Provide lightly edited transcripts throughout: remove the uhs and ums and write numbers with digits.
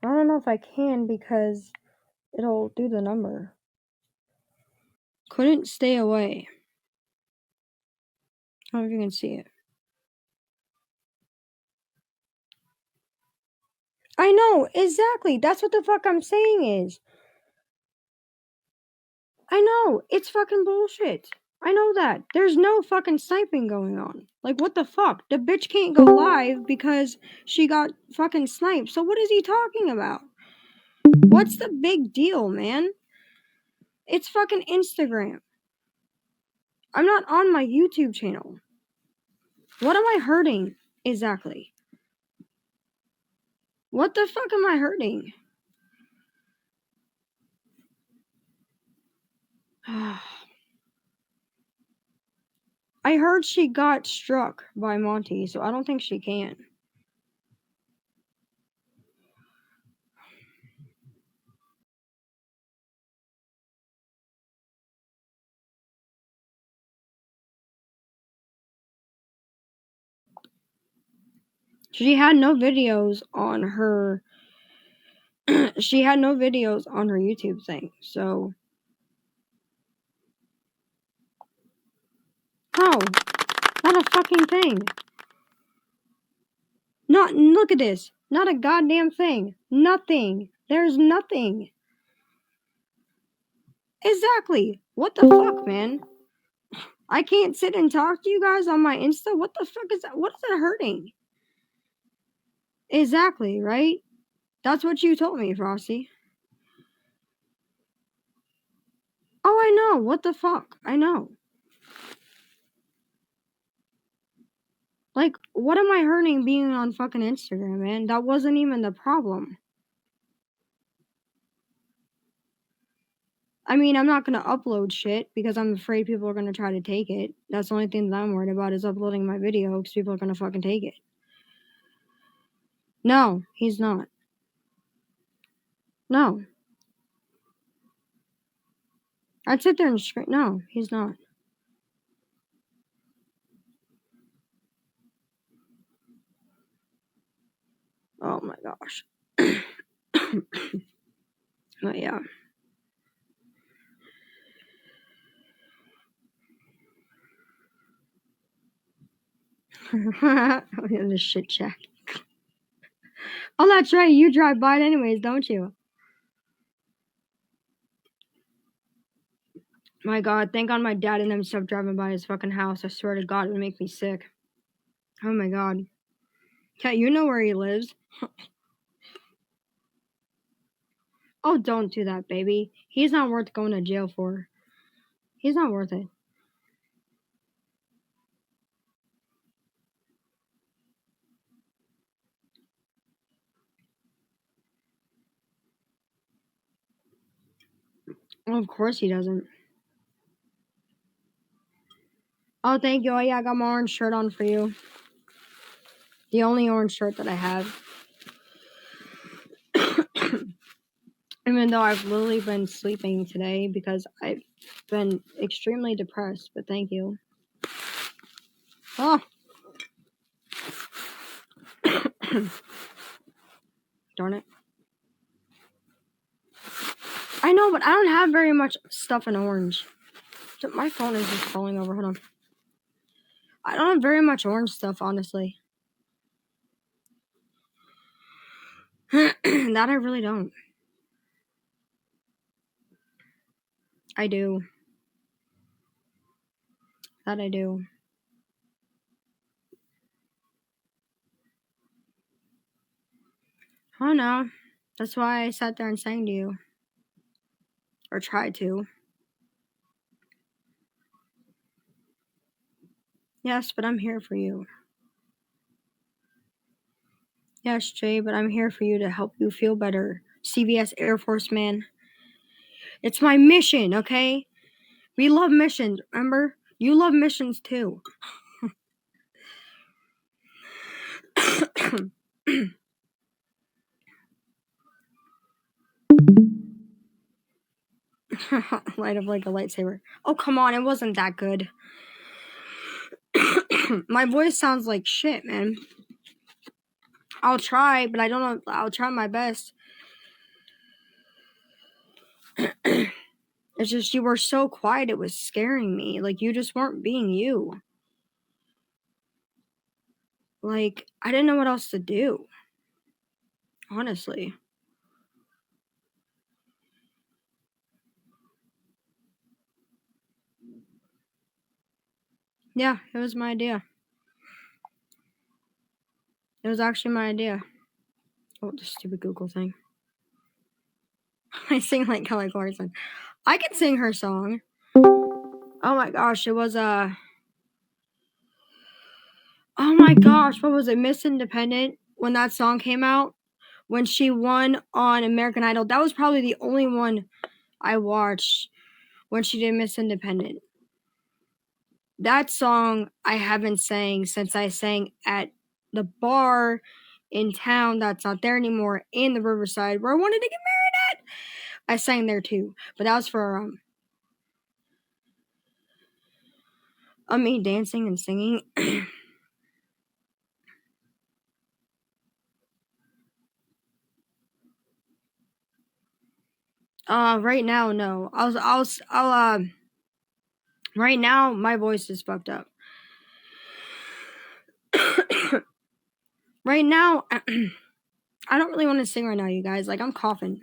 I don't know if I can because it'll do the number. Couldn't stay away. I don't know if you can see it. I know, exactly. That's what the fuck I'm saying is. I know, it's fucking bullshit. I know that. There's no fucking sniping going on. Like, what the fuck? The bitch can't go live because she got fucking sniped. So what is he talking about? What's the big deal, man? It's fucking Instagram. I'm not on my YouTube channel. What am I hurting exactly? What the fuck am I hurting? I heard she got struck by Monty, so I don't think she can. She had no videos on her she had no videos on her YouTube thing, so how? Not a fucking thing. Not look at this. Not a goddamn thing. Nothing. There's nothing. Exactly. What the fuck, man? I can't sit and talk to you guys on my Insta? What the fuck is that? What is it hurting? Exactly, right? That's what you told me, Frosty. Oh, I know. What the fuck? I know. Like, what am I hurting being on fucking Instagram, man? That wasn't even the problem. I mean, I'm not gonna upload shit because I'm afraid people are gonna try to take it. That's the only thing that I'm worried about is uploading my video because people are gonna fucking take it. No, he's not. No. I'd sit there and scream. No, he's not. Oh my gosh. But yeah. In the shit check. Oh, that's right. You drive by it anyways, don't you? My God, thank God my dad and them stopped driving by his fucking house. I swear to God, it would make me sick. Oh my God. Kat, you know where he lives. Oh, don't do that, baby. He's not worth going to jail for. He's not worth it. Well, of course he doesn't. Oh, thank you. Oh, yeah, I got my orange shirt on for you. The only orange shirt that I have. Even though I've literally been sleeping today because I've been extremely depressed, but thank you. Oh. Darn it. I know, but I don't have very much stuff in orange. My phone is just falling over. Hold on. I don't have very much orange stuff, honestly. That I really don't. I do. That I do. Oh no. That's why I sat there and sang to you. Or tried to. Yes, but I'm here for you. Yes, Jay, but I'm here for you to help you feel better. CVS Air Force man. It's my mission, okay? We love missions, remember? You love missions too. Light up like a lightsaber. Oh, come on, it wasn't that good. My voice sounds like shit, man. I'll try, but I don't know. I'll try my best. It's just you were so quiet, it was scaring me. Like, you just weren't being you. Like, I didn't know what else to do. Honestly. Yeah, it was my idea. It was actually my idea. Oh, the stupid Google thing. I sing like Kelly Clarkson. I can sing her song. Oh my gosh, it was oh my gosh, what was it? Miss Independent, when that song came out, when she won on American Idol. That was probably the only one I watched when she did Miss Independent. That song I haven't sang since I sang at the bar in town that's not there anymore in the Riverside where I wanted to get married at. I sang there too, but that was for me dancing and singing. Right now, no. Right now, my voice is fucked up. Right now, I don't really want to sing right now, you guys. Like, I'm coughing.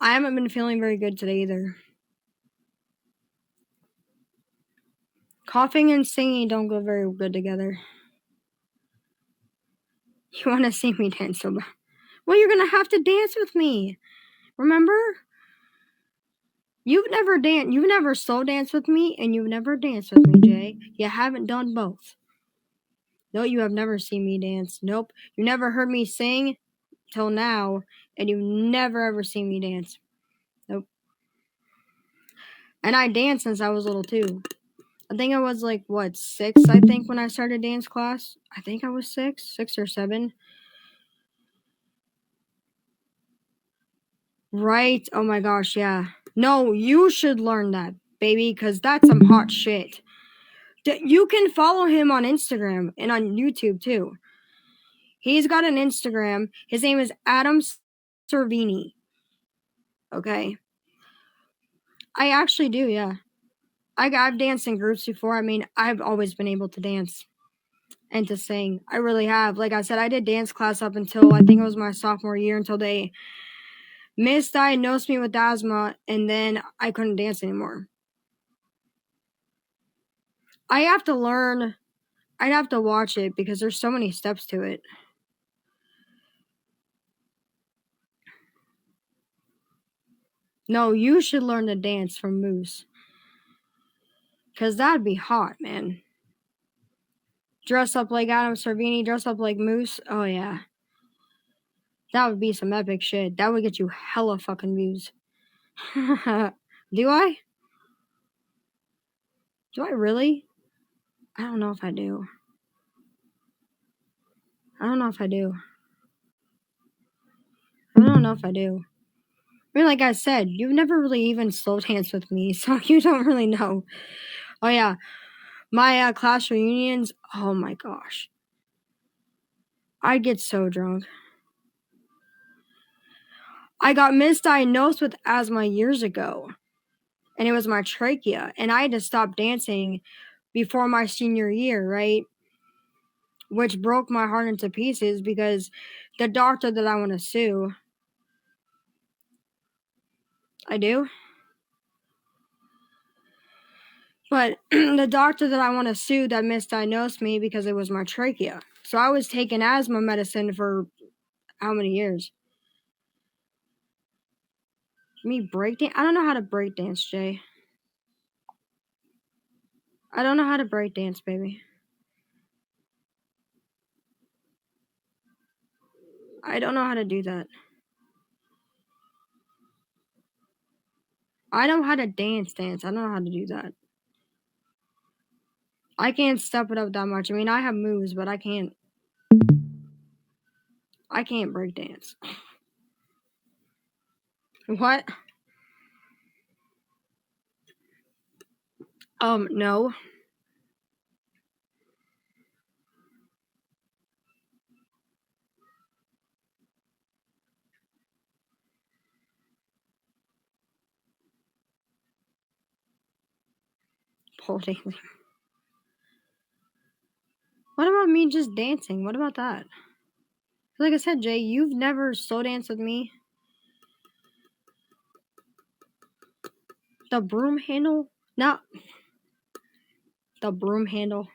I haven't been feeling very good today either. Coughing and singing don't go very good together. You want to see me dance so bad? Well, you're gonna have to dance with me. Remember? You've never slow danced with me, and you've never danced with me, Jay. You haven't done both. No, you have never seen me dance. Nope. You never heard me sing till now, and you've never ever seen me dance. Nope. And I danced since I was little too. I think I was like, what, 6, I think, when I started dance class. I think I was 6 or 7. Right? Oh my gosh, yeah. No, you should learn that, baby, because that's some hot shit. You can follow him on Instagram and on YouTube too. He's got an Instagram. His name is Adam Servini. Okay. I actually do, yeah. I've danced in groups before. I mean, I've always been able to dance and to sing. I really have. Like I said, I did dance class up until I think it was my sophomore year, until they misdiagnosed me with asthma, and then I couldn't dance anymore. I have to learn. I'd have to watch it because there's so many steps to it. No, you should learn to dance from Moose. Because that'd be hot, man. Dress up like Adam Servini, dress up like Moose. Oh, yeah. That would be some epic shit. That would get you hella fucking views. Do I? Do I really? I don't know if I do. I don't know if I do. I don't know if I do. I mean, like I said, you've never really even slow danced with me, so you don't really know. Oh, yeah. My class reunions, oh my gosh. I'd get so drunk. I got misdiagnosed with asthma years ago, and it was my trachea, and I had to stop dancing before my senior year, right? Which broke my heart into pieces because the doctor that I want to sue, I do, but the doctor that I want to sue that misdiagnosed me because it was my trachea. So I was taking asthma medicine for how many years? Me breakdance? I don't know how to breakdance, Jay. I don't know how to breakdance, baby. I don't know how to do that. I know how to dance. I don't know how to do that. I can't step it up that much. I mean, I have moves, but I can't breakdance. What? No. holding. What about me just dancing? What about that? Like I said, Jay, you've never slow danced with me. The broom handle? No. The broom handle.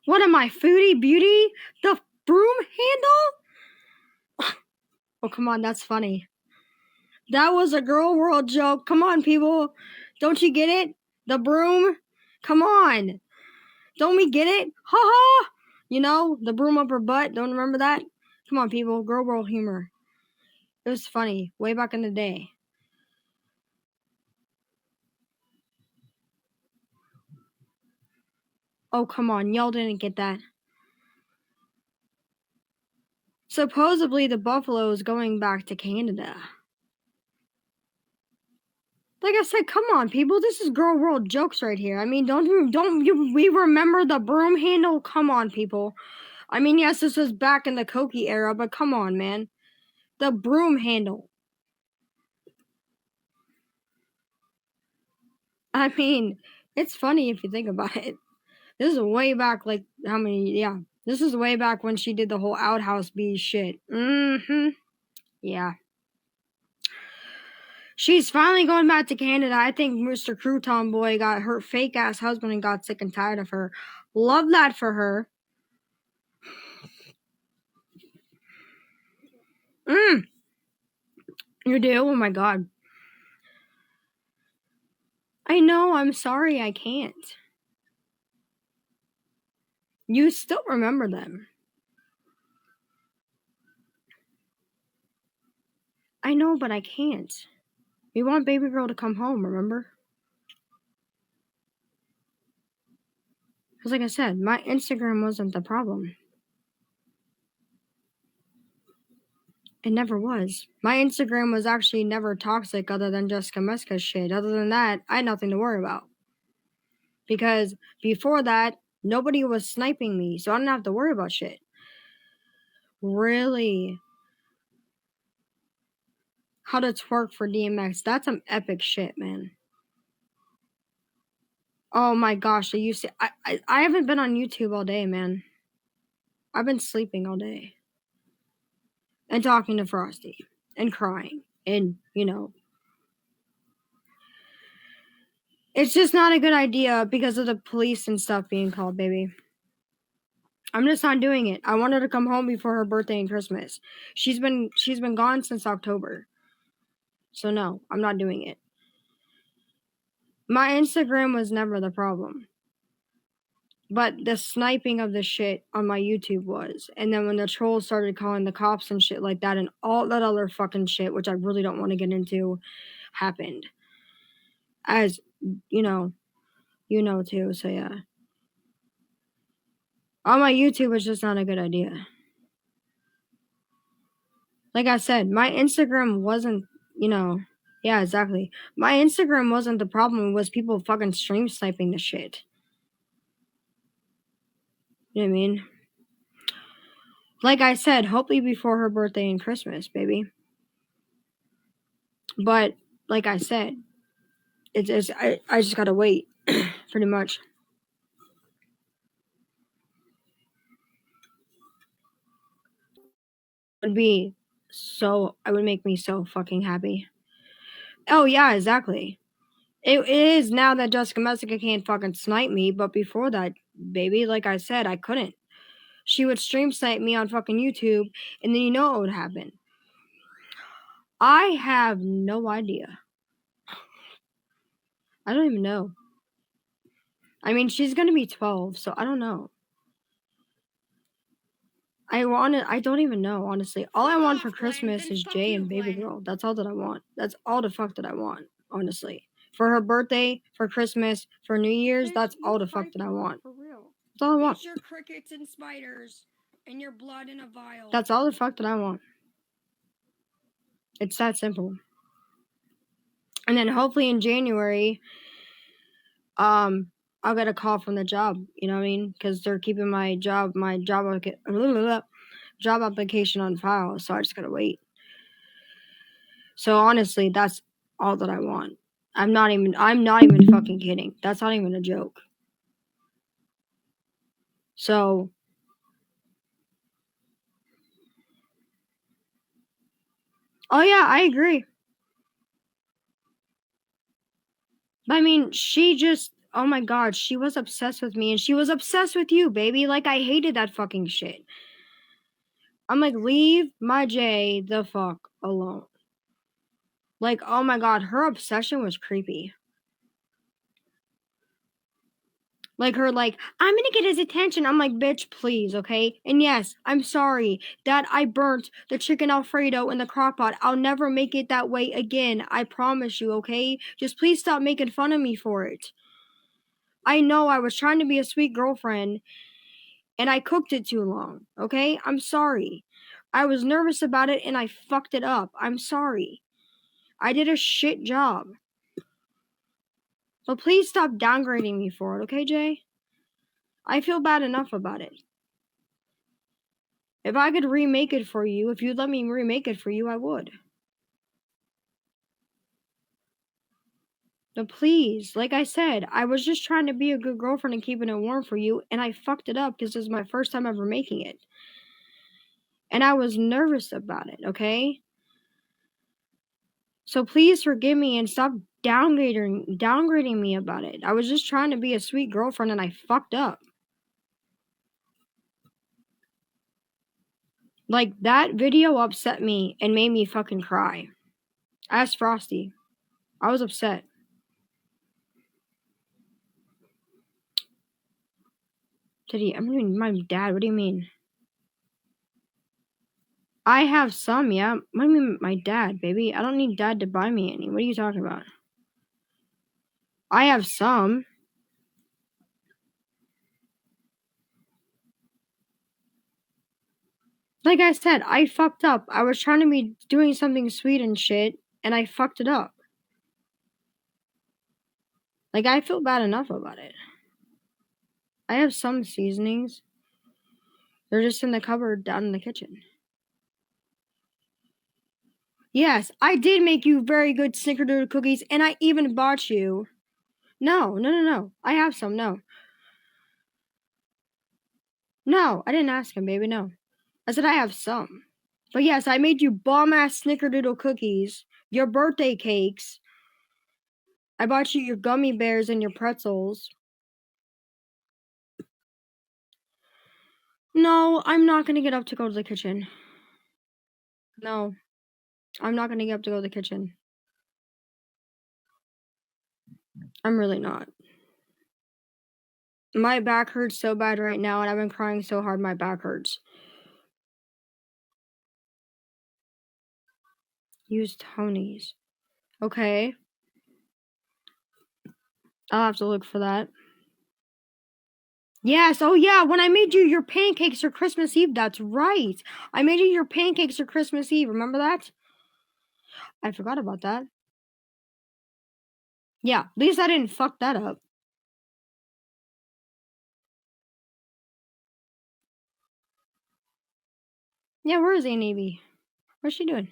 What am I, Foodie Beauty? The broom handle? Oh, come on, that's funny. That was a girl world joke. Come on, people. Don't you get it? The broom? Come on. Don't we get it? Ha ha! You know, the broom up her butt. Don't remember that? Come on, people. Girl world humor. It was funny. Way back in the day. Oh, come on. Y'all didn't get that. Supposedly, the buffalo is going back to Canada. Like I said, come on, people. This is girl world jokes right here. I mean, we remember the broom handle? Come on, people. I mean, yes, this was back in the Cokie era, but come on, man. The broom handle. I mean, it's funny if you think about it. This is way back, like, how many, yeah. This is way back when she did the whole outhouse bee shit. Mm-hmm. Yeah. She's finally going back to Canada. I think Mr. Crouton Boy got her fake-ass husband and got sick and tired of her. Love that for her. You do? Oh my god. I know, I'm sorry I can't. You still remember them. I know, but I can't. We want baby girl to come home, remember? Because like I said, my Instagram wasn't the problem. It never was. My Instagram was actually never toxic other than Jessica Meska's shit. Other than that, I had nothing to worry about. Because before that, nobody was sniping me, so I didn't have to worry about shit. Really? How to twerk for DMX. That's some epic shit, man. Oh my gosh, I haven't been on YouTube all day, man. I've been sleeping all day. And talking to Frosty. And crying. And, you know. It's just not a good idea because of the police and stuff being called, baby. I'm just not doing it. I want her to come home before her birthday and Christmas. She's been gone since October. So no, I'm not doing it. My Instagram was never the problem. But the sniping of the shit on my YouTube was. And then when the trolls started calling the cops and shit like that and all that other fucking shit, which I really don't want to get into, happened. As, you know too, so yeah. On my YouTube, it's just not a good idea. Like I said, my Instagram wasn't, yeah, exactly. My Instagram wasn't the problem, it was people fucking stream sniping the shit. You know what I mean? Like I said, hopefully before her birthday and Christmas, baby. But, like I said, I just gotta wait, pretty much. It would make me so fucking happy. Oh, yeah, exactly. It is now that Jessica Messica can't fucking snipe me, but before that, baby, like I said, I couldn't. She would stream snipe me on fucking YouTube, and then you know what would happen. I have no idea. I don't even know. I mean, she's gonna be 12, so I don't know. I don't even know, honestly. All I want for Christmas is Jay and baby girl. That's all that I want. That's all the fuck that I want, honestly. For her birthday, for Christmas, for New Year's, that's all the fuck that I want. For real. That's all I want. It's your crickets and spiders and your blood in a vial. That's all the fuck that I want. It's that simple. And then hopefully in January, I'll get a call from the job. You know what I mean? Because they're keeping my job application on file. So I just gotta wait. So honestly, that's all that I want. I'm not even fucking kidding. That's not even a joke. So, oh yeah, I agree. I mean, she just, oh my god, she was obsessed with me and she was obsessed with you, baby. Like, I hated that fucking shit. I'm like, leave my J the fuck alone. Like, oh my god, her obsession was creepy. Like her, like, I'm gonna get his attention. I'm like, bitch, please, okay? And yes, I'm sorry that I burnt the chicken Alfredo in the crock pot. I'll never make it that way again. I promise you, okay? Just please stop making fun of me for it. I know I was trying to be a sweet girlfriend and I cooked it too long, okay? I'm sorry. I was nervous about it and I fucked it up. I'm sorry. I did a shit job. But please stop downgrading me for it, okay, Jay? I feel bad enough about it. If I could remake it for you, if you'd let me remake it for you, I would. But please, like I said, I was just trying to be a good girlfriend and keeping it warm for you, and I fucked it up because this is my first time ever making it. And I was nervous about it, okay? So please forgive me and stop downgrading me about it. I was just trying to be a sweet girlfriend and I fucked up. Like, that video upset me and made me fucking cry. Ask Frosty. I was upset. I mean, my dad, what do you mean? I have some, yeah. I mean, my dad, baby. I don't need dad to buy me any. What are you talking about? I have some. Like I said, I fucked up. I was trying to be doing something sweet and shit, and I fucked it up. Like, I feel bad enough about it. I have some seasonings. They're just in the cupboard down in the kitchen. Yes, I did make you very good snickerdoodle cookies, and I even bought you. No. I have some, no. No, I didn't ask him, baby, no. I said I have some. But yes, I made you bomb-ass snickerdoodle cookies, your birthday cakes. I bought you your gummy bears and your pretzels. No, I'm not gonna get up to go to the kitchen. No, I'm not gonna get up to go to the kitchen. I'm really not. My back hurts so bad right now, and I've been crying so hard my back hurts. Use Tony's. Okay. I'll have to look for that. Yes, oh yeah, when I made you your pancakes for Christmas Eve, that's right. I made you your pancakes for Christmas Eve, remember that? I forgot about that. Yeah, at least I didn't fuck that up. Yeah, where is Navy? What's she doing?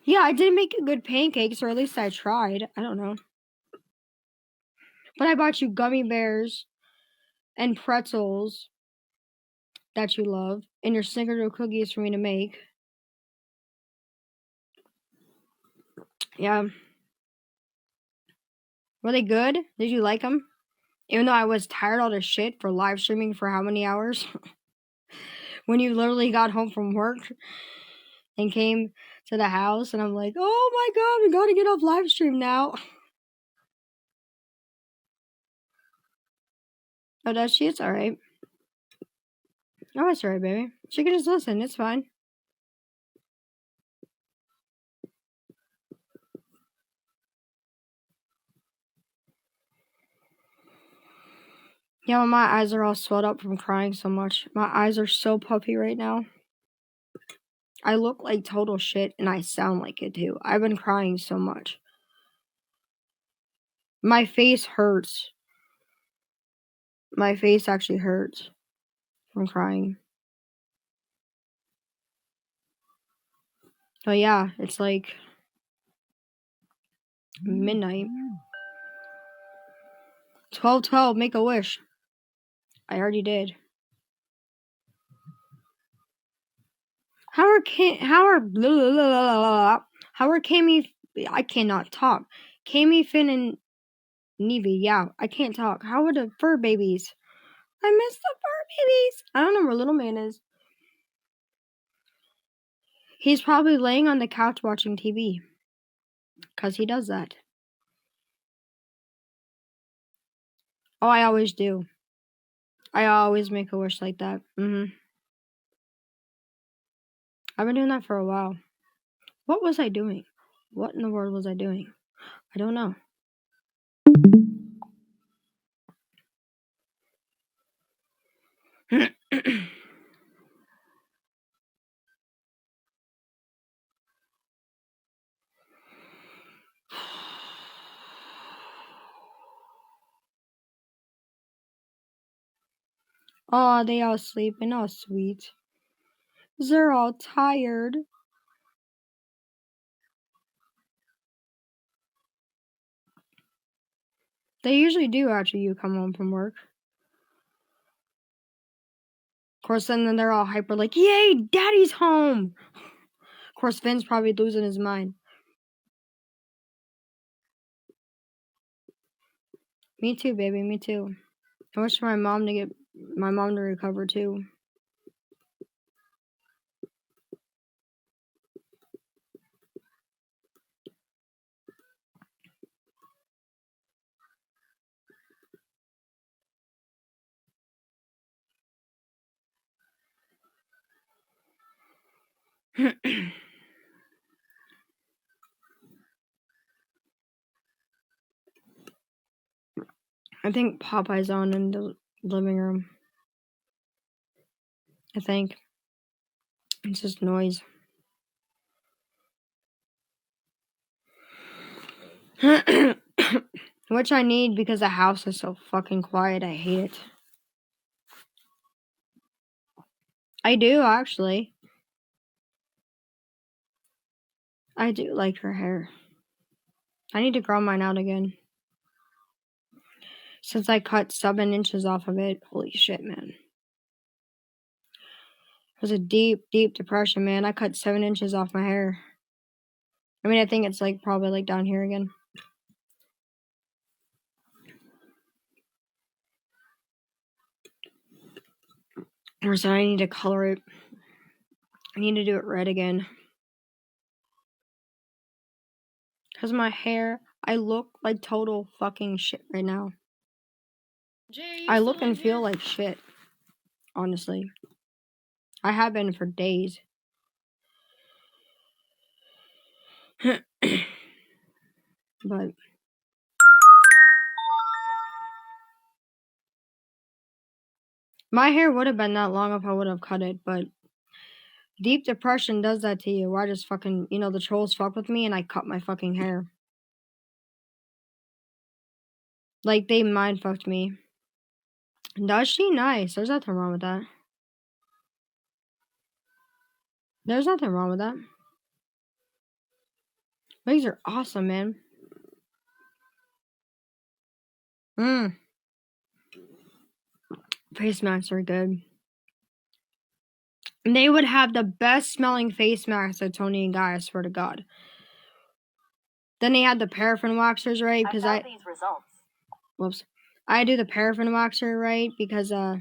Yeah, I did make you good pancakes, or at least I tried. I don't know. But I bought you gummy bears and pretzels that you love, and your snickerdoodle cookies for me to make. Yeah. Were they good? Did you like them? Even though I was tired all the shit for live streaming for how many hours? When you literally got home from work and came to the house, and I'm like, oh my god, we gotta get off live stream now. Oh, does she? It's alright. Oh, it's alright, baby. She can just listen. It's fine. Yeah, well, my eyes are all swelled up from crying so much. My eyes are so puffy right now. I look like total shit, and I sound like it too. I've been crying so much. My face hurts. My face actually hurts from crying. Oh yeah, it's like Midnight. 12:12. Make a wish. I already did. How are Cammy? I cannot talk. Cammy, Finn, and Nevy. Yeah, I can't talk. How are the fur babies? I miss the fur babies. I don't know where little man is. He's probably laying on the couch watching TV. Because he does that. Oh, I always do. I always make a wish like that. I've been doing that for a while. What was I doing? What in the world was I doing? I don't know. Oh, they all sleeping. Oh, sweet. They're all tired. They usually do after you come home from work. Of course, then they're all hyper like, yay, daddy's home. Of course, Finn's probably losing his mind. Me too, baby. Me too. I wish for my mom to recover too. I think Popeye's on in the living room. I think. It's just noise. Which I need because the house is so fucking quiet. I hate it. I do, actually. I do like her hair. I need to grow mine out again. Since I cut 7 inches off of it. Holy shit, man. It was a deep, deep depression, man. I cut 7 inches off my hair. I mean, I think it's like probably like down here again. Or so I need to color it. I need to do it red again. Because my hair, I look like total fucking shit right now. I look and feel like shit. Honestly. I have been for days. But my hair would have been that long if I would have cut it, but deep depression does that to you. Where I just fucking, the trolls fuck with me and I cut my fucking hair. Like, they mind fucked me. Does she? Nice. There's nothing wrong with that. There's nothing wrong with that. Legs are awesome, man. Face masks are good. And they would have the best smelling face masks at Tony and Guy, I swear to God. Then they had the paraffin waxers, right? Because these results. Whoops. I do the paraffin waxer, right? Because I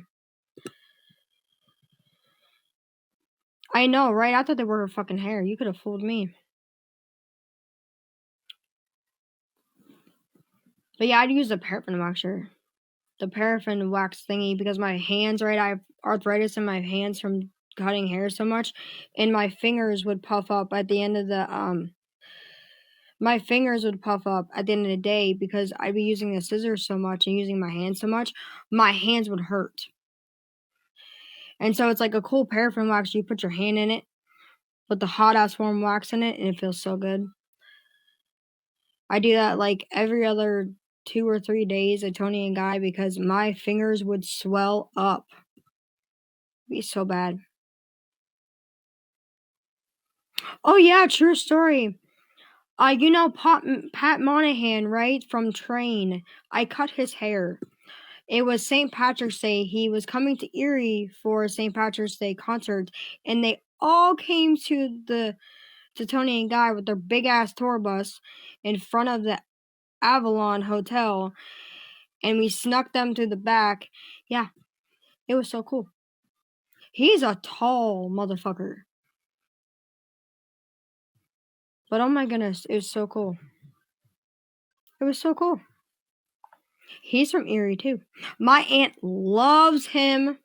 know, right? I thought they were her fucking hair. You could have fooled me. But yeah, I'd use the paraffin waxer. The paraffin wax thingy because my hands, right? I have arthritis in my hands from cutting hair so much. And my fingers would puff up at the end of the, my fingers would puff up at the end of the day because I'd be using the scissors so much and using my hands so much. My hands would hurt. And so it's like a cool paraffin wax. You put your hand in it, put the hot ass warm wax in it, and it feels so good. I do that like every other 2 or 3 days at Tony and Guy because my fingers would swell up. It'd be so bad. Oh yeah, true story. You know Pat Monahan, right? From Train. I cut his hair. It was St. Patrick's Day. He was coming to Erie for a St. Patrick's Day concert, and they all came to Tony and Guy with their big ass tour bus in front of the Avalon Hotel, and we snuck them to the back. Yeah, it was so cool. He's a tall motherfucker. But oh my goodness, it was so cool. It was so cool. He's from Erie too. My aunt loves him.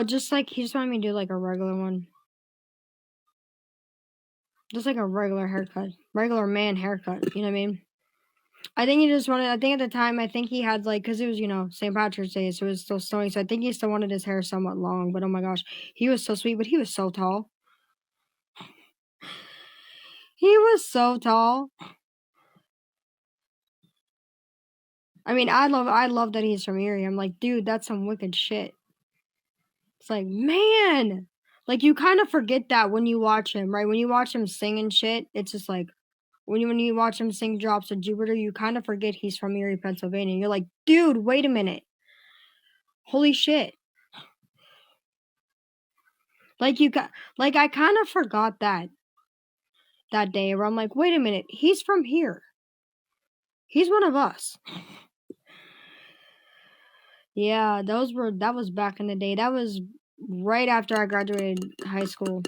Just like he just wanted me to do like a regular one. Just like a regular haircut. Regular man haircut. You know what I mean? I think he just wanted, I think at the time, I think he had like, because it was, you know, St. Patrick's Day, so it was still snowing. So I think he still wanted his hair somewhat long. But oh my gosh, he was so sweet, but he was so tall. He was so tall. I mean, I love that he's from Erie. I'm like, dude, that's some wicked shit. It's like, man, like you kind of forget that when you watch him, right? When you watch him sing and shit, it's just like when you watch him sing Drops of Jupiter, you kind of forget he's from Erie, Pennsylvania. You're like, dude, wait a minute, holy shit! Like I kind of forgot that day where I'm like, wait a minute, he's from here. He's one of us. Yeah, that was back in the day. That was right after I graduated high school.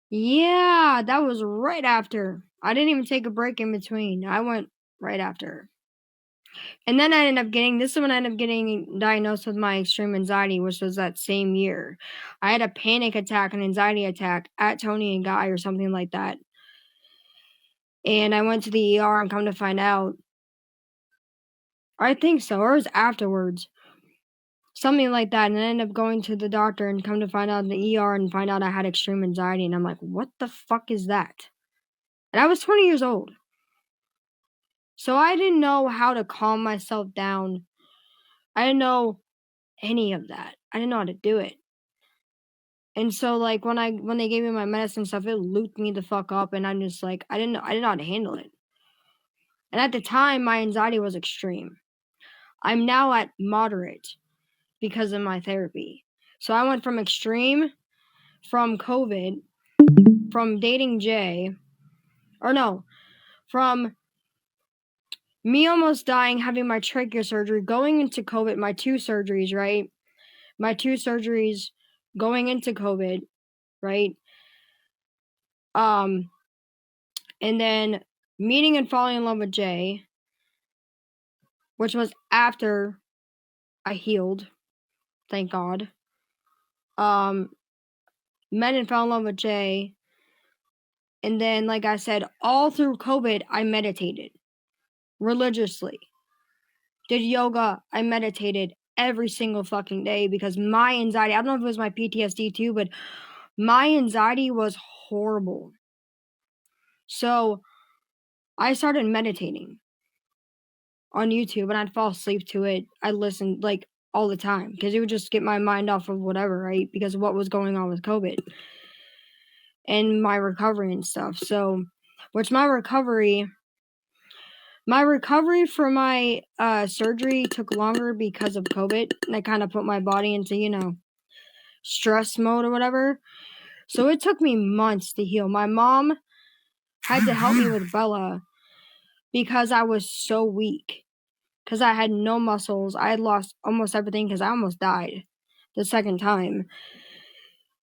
Yeah, that was right after. I didn't even take a break in between. I went right after. And then I ended up getting, this is when I ended up getting diagnosed with my extreme anxiety, which was that same year. I had a panic attack, an anxiety attack at Tony and Guy or something like that. And I went to the ER and come to find out, I think so, or it was afterwards. Something like that. And I ended up going to the doctor and come to find out in the ER and find out I had extreme anxiety. And I'm like, what the fuck is that? And I was 20 years old. So I didn't know how to calm myself down. I didn't know any of that. I didn't know how to do it. And so like when they gave me my medicine stuff, it looped me the fuck up and I'm just like I didn't know how to handle it. And at the time my anxiety was extreme. I'm now at moderate because of my therapy. So I went from extreme, from COVID, from dating Jay, or no, from me almost dying, having my trachea surgery, going into COVID, my 2 surgeries, right? My 2 surgeries going into COVID, right? And then meeting and falling in love with Jay, which was after I healed, thank God. Met and fell in love with Jay. And then, like I said, all through COVID, I meditated religiously. Did yoga, I meditated every single fucking day because my anxiety, I don't know if it was my PTSD too, but my anxiety was horrible. So I started meditating on YouTube and I'd fall asleep to it. I listened like all the time because it would just get my mind off of whatever, right? Because of what was going on with COVID and my recovery and stuff. So, which my recovery for my surgery took longer because of COVID, and I kind of put my body into, you know, stress mode or whatever. So it took me months to heal. My mom had to help me with Bella because I was so weak. Because I had no muscles. I had lost almost everything because I almost died the second time.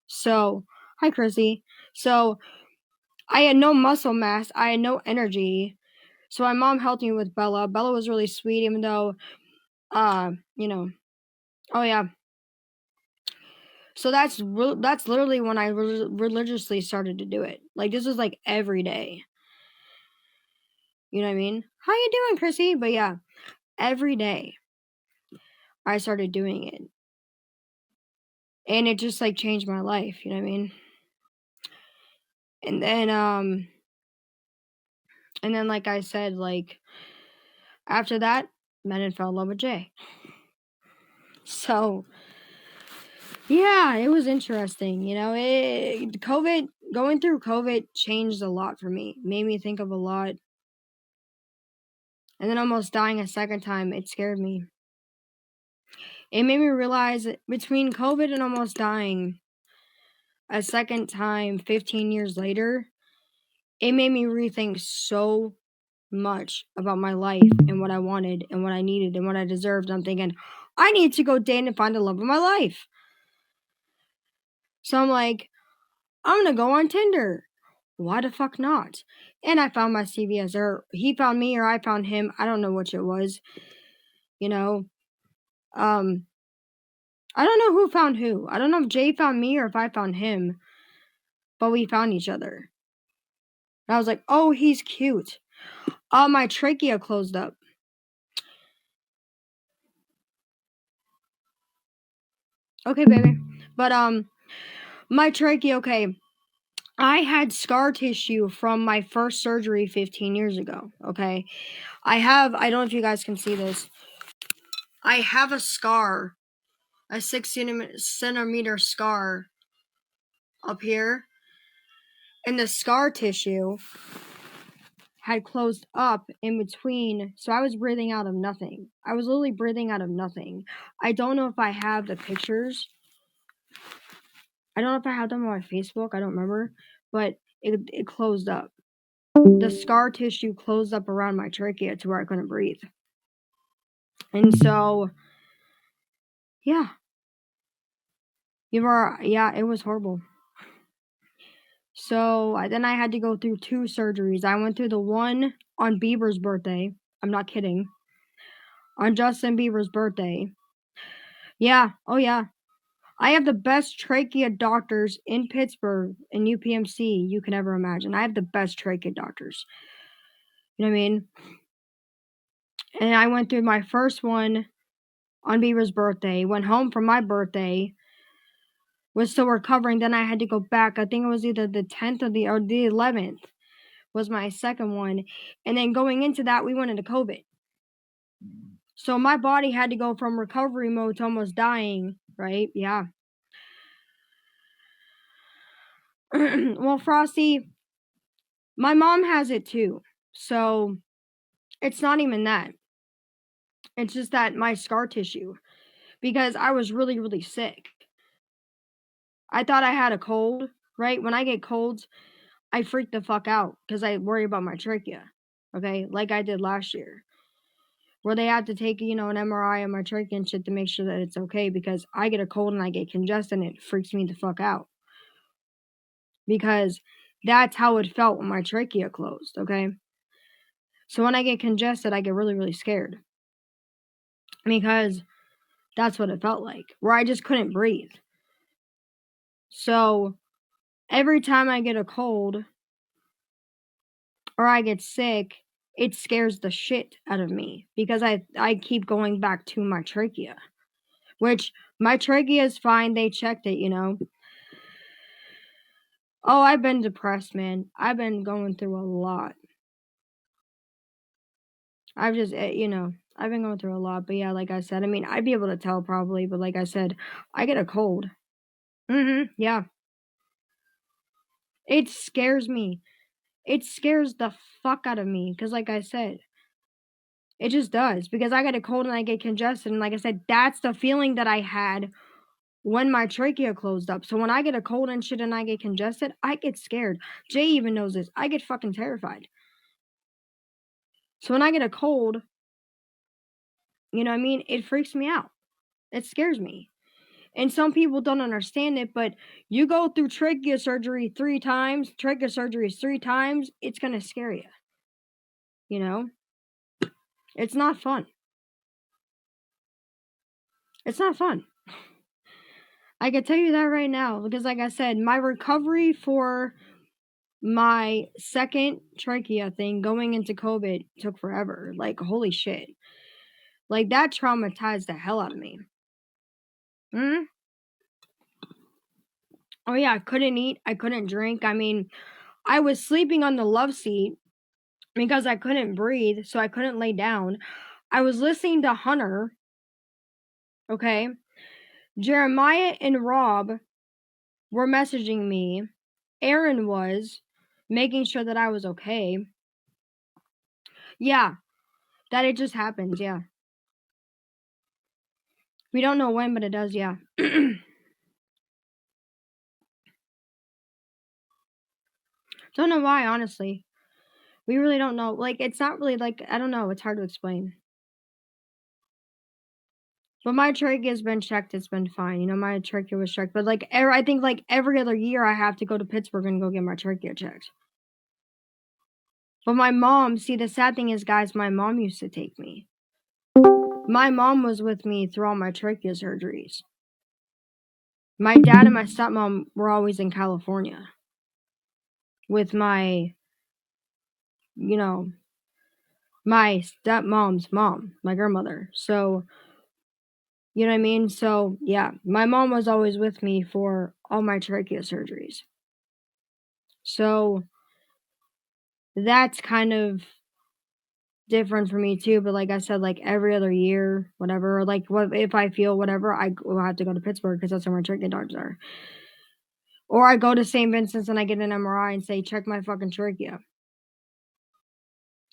So, hi, Chrissy. So, I had no muscle mass. I had no energy. So, my mom helped me with Bella. Bella was really sweet, even though, you know, oh, yeah. So, that's literally when I religiously started to do it. Like, this was like every day. You know what I mean? How you doing, Chrissy? But yeah, every day I started doing it. And it just like changed my life, you know what I mean? And then like I said, like after that, met and fell in love with Jay. So Yeah, it was interesting. You know, going through COVID changed a lot for me. Made me think of a lot. And then almost dying a second time, it scared me. It made me realize that between COVID and almost dying a second time 15 years later, it made me rethink so much about my life and what I wanted and what I needed and what I deserved. I'm thinking, I need to go date and find the love of my life. So I'm like, I'm gonna go on Tinder. Why the fuck not? And I found my CVS, or he found me, or I found him. I don't know which it was. You know, um, I don't know who found who. I don't know if Jay found me or if I found him, but we found each other. And I was like, oh, he's cute. My trachea closed up. Okay, baby. But my trachea, okay. I had scar tissue from my first surgery 15 years ago, okay? I don't know if you guys can see this. I have a scar, a 6 centimeter scar up here, and the scar tissue had closed up in between, so I was breathing out of nothing. I was literally breathing out of nothing. I don't know if I have the pictures. I don't know if I have them on my Facebook. I don't remember, but it closed up. The scar tissue closed up around my trachea to where I couldn't breathe. And so, yeah. Yeah, it was horrible. So then I had to go through 2 surgeries. I went through the one on Bieber's birthday. I'm not kidding. On Justin Bieber's birthday. Yeah, oh yeah. I have the best trachea doctors in Pittsburgh in UPMC you can ever imagine. I have the best trachea doctors. You know what I mean? And I went through my first one on Bieber's birthday, went home for my birthday, was still recovering. Then I had to go back. I think it was either the 10th or the 11th was my second one. And then going into that, we went into COVID. So my body had to go from recovery mode to almost dying, right? Yeah. Well, Frosty, my mom has it too. So it's not even that. It's just that my scar tissue, because I was really, really sick. I thought I had a cold, right? When I get colds, I freak the fuck out because I worry about my trachea, okay? Like I did last year, where they had to take, an MRI on my trachea and shit to make sure that it's okay, because I get a cold and I get congested and it freaks me the fuck out. Because that's how it felt when my trachea closed, okay? So when I get congested, I get really, really scared. Because that's what it felt like, where I just couldn't breathe. So every time I get a cold or I get sick, it scares the shit out of me because I keep going back to my trachea, which my trachea is fine. They checked it, Oh, I've been depressed, man. I've been going through a lot. I've just, I've been going through a lot. But yeah, like I said, I mean, I'd be able to tell probably, but like I said, I get a cold. Yeah. It scares me. It scares the fuck out of me because, like I said, it just does, because I get a cold and I get congested, and like I said, that's the feeling that I had when my trachea closed up. So when I get a cold and shit and I get congested, I get scared. Jay even knows this. I get fucking terrified. So when I get a cold, you know what I mean? It freaks me out. It scares me. And some people don't understand it, but you go through trachea surgery 3 times, trachea surgeries 3 times, it's gonna scare you. You know? It's not fun. It's not fun. I can tell you that right now, because like I said, my recovery for my second trachea thing going into COVID took forever. Like, holy shit. Like, that traumatized the hell out of me. Oh yeah, I couldn't eat, I couldn't drink. I mean, I was sleeping on the love seat because I couldn't breathe, so I couldn't lay down. I was listening to Hunter, okay? Jeremiah and Rob were messaging me. Aaron was making sure that I was okay. Yeah, that it just happens, yeah. We don't know when, but it does, yeah. Don't know why, honestly. We really don't know. Like, it's not really, like, I don't know. It's hard to explain. But my trachea has been checked. It's been fine. You know, my trachea was checked. But, like, I think, like, every other year I have to go to Pittsburgh and go get my trachea checked. But my mom, see, the sad thing is, guys, my mom used to take me. My mom was with me through all my trachea surgeries. My dad and my stepmom were always in California with my, you know, my stepmom's mom, my grandmother. So, you know what I mean? So, yeah, my mom was always with me for all my trachea surgeries. So, that's kind of different for me too. But like I said, like every other year, whatever, like what if I feel whatever, I will have to go to Pittsburgh because that's where my trachea doctors are. Or I go to St. Vincent's and I get an MRI and say, check my fucking trachea.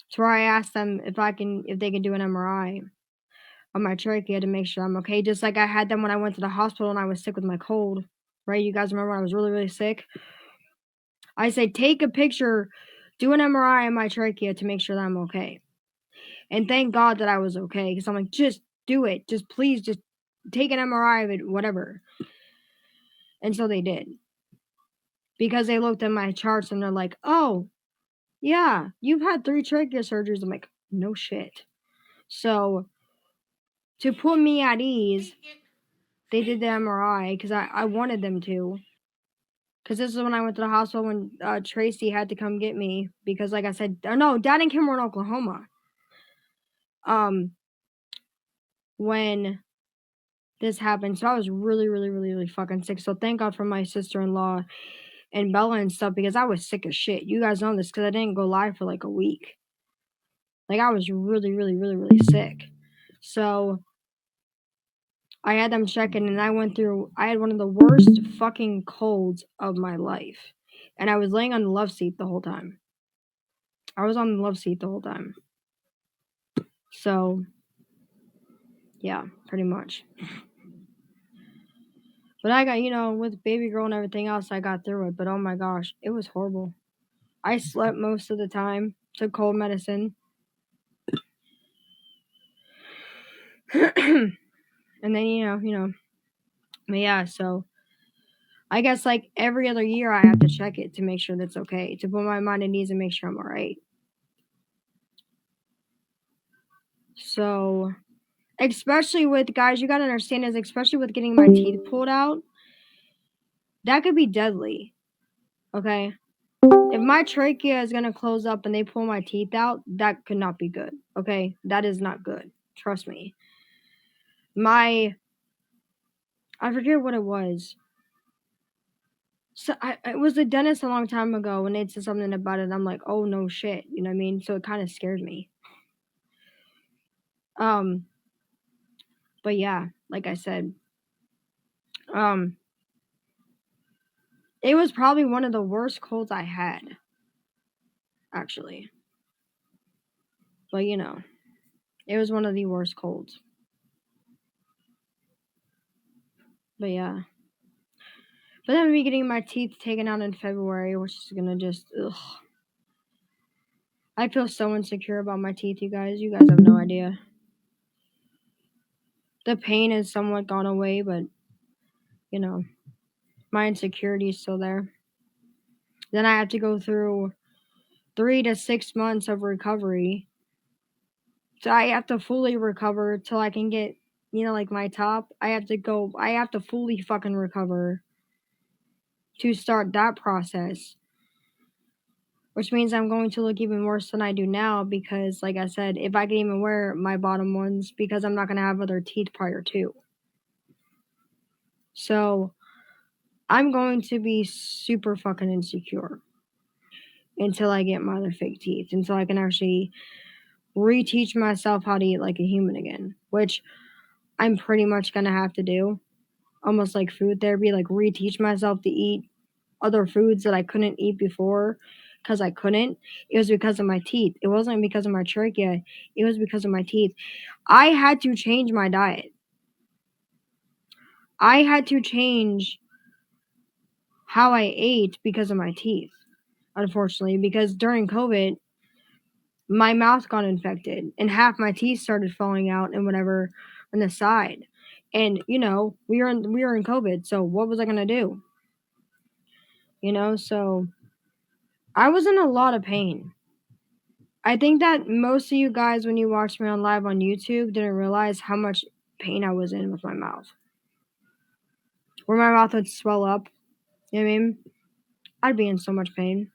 So I ask them if they can do an MRI on my trachea to make sure I'm okay. Just like I had them when I went to the hospital and I was sick with my cold, right? You guys remember when I was really, really sick? I said, take a picture, do an MRI on my trachea to make sure that I'm okay. And thank God that I was okay, because I'm like, just do it. Just please, just take an MRI of it, whatever. And so they did. Because they looked at my charts and they're like, oh, yeah, you've had 3 trachea surgeries. I'm like, no shit. So to put me at ease, they did the MRI because I wanted them to. Because this is when I went to the hospital when Tracy had to come get me. Because like I said, no, Dad and Kim were in Oklahoma. When this happened. So I was really, really, really, really fucking sick. So thank God for my sister-in-law and Bella and stuff because I was sick as shit. You guys know this because I didn't go live for like a week. Like I was really, really, really, really sick. So I had them checking and I had one of the worst fucking colds of my life. And I was laying on the love seat the whole time. I was on the love seat the whole time. So, yeah, pretty much. But I got, with baby girl and everything else, I got through it. But oh my gosh, it was horrible. I slept most of the time, took cold medicine. And then, but yeah, so I guess like every other year I have to check it to make sure that's okay, to put my mind at ease and make sure I'm all right. So, especially with guys, you gotta understand is especially with getting my teeth pulled out, that could be deadly. Okay? If my trachea is gonna close up and they pull my teeth out, that could not be good. Okay? That is not good. Trust me. I forget what it was. So it was the dentist a long time ago and they said something about it. I'm like, oh no shit, you know what I mean? So it kind of scared me. But yeah, like I said, it was probably one of the worst colds I had, actually. But it was one of the worst colds. But yeah. But then me getting my teeth taken out in February, which is gonna just ugh. I feel so insecure about my teeth, you guys. You guys have no idea. The pain has somewhat gone away, but my insecurity is still there. Then I have to go through 3 to 6 months of recovery. So I have to fully recover till I can get, like my top. I have to fully fucking recover to start that process. Which means I'm going to look even worse than I do now because, like I said, if I can even wear my bottom ones, because I'm not going to have other teeth prior to. So, I'm going to be super fucking insecure until I get my other fake teeth, until I can actually reteach myself how to eat like a human again, which I'm pretty much going to have to do. almost like food therapy, like reteach myself to eat other foods that I couldn't eat before because I couldn't. It was because of my teeth. It wasn't because of my trachea. It was because of my teeth. I had to change my diet. I had to change how I ate because of my teeth, unfortunately, because during COVID, my mouth got infected and half my teeth started falling out and whatever on the side. And we were in COVID, so what was I gonna do? So I was in a lot of pain. I think that most of you guys, when you watched me on live on YouTube, didn't realize how much pain I was in with my mouth. Where my mouth would swell up, you know what I mean? I'd be in so much pain.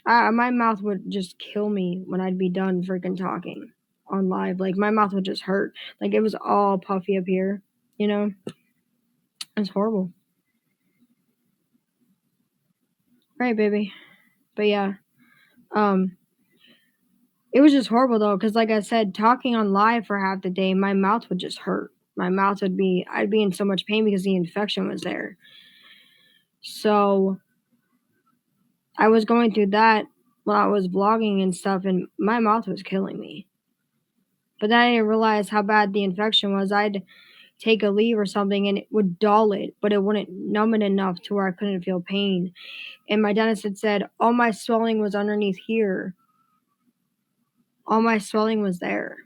My mouth would just kill me when I'd be done freaking talking on live. Like, my mouth would just hurt. Like, it was all puffy up here, It's horrible. Right, baby. But yeah, it was just horrible though, because like I said, talking on live for half the day, my mouth would just hurt. I'd be in so much pain because the infection was there. So I was going through that while I was vlogging and stuff, and my mouth was killing me. But then I didn't realize how bad the infection was. I'd take a leave or something and it would dull it, but it wouldn't numb it enough to where I couldn't feel pain. And my dentist had said all my swelling was underneath here. All my swelling was there.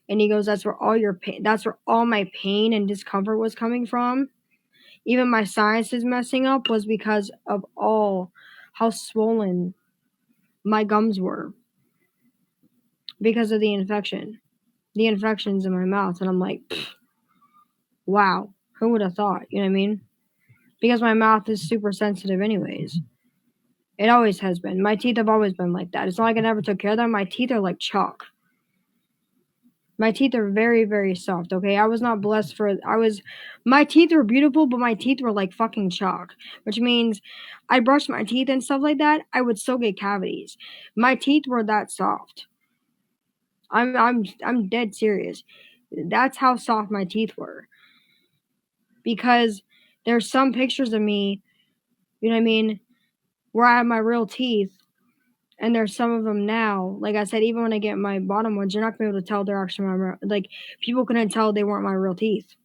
And he goes, that's where all my pain and discomfort was coming from. Even my sinuses messing up was because of all how swollen my gums were because of the infection. The infection's in my mouth. And I'm like, wow, who would have thought? You know what I mean? Because my mouth is super sensitive anyways. It always has been. My teeth have always been like that. It's not like I never took care of them. My teeth are like chalk. My teeth are very, very soft, okay? I was not blessed my teeth were beautiful, but my teeth were like fucking chalk, which means I brushed my teeth and stuff like that, I would still get cavities. My teeth were that soft. I'm dead serious. That's how soft my teeth were. Because there's some pictures of me, you know what I mean, where I have my real teeth. And there's some of them now. Like I said, even when I get my bottom ones, you're not gonna be able to tell they're actually like, people couldn't tell they weren't my real teeth.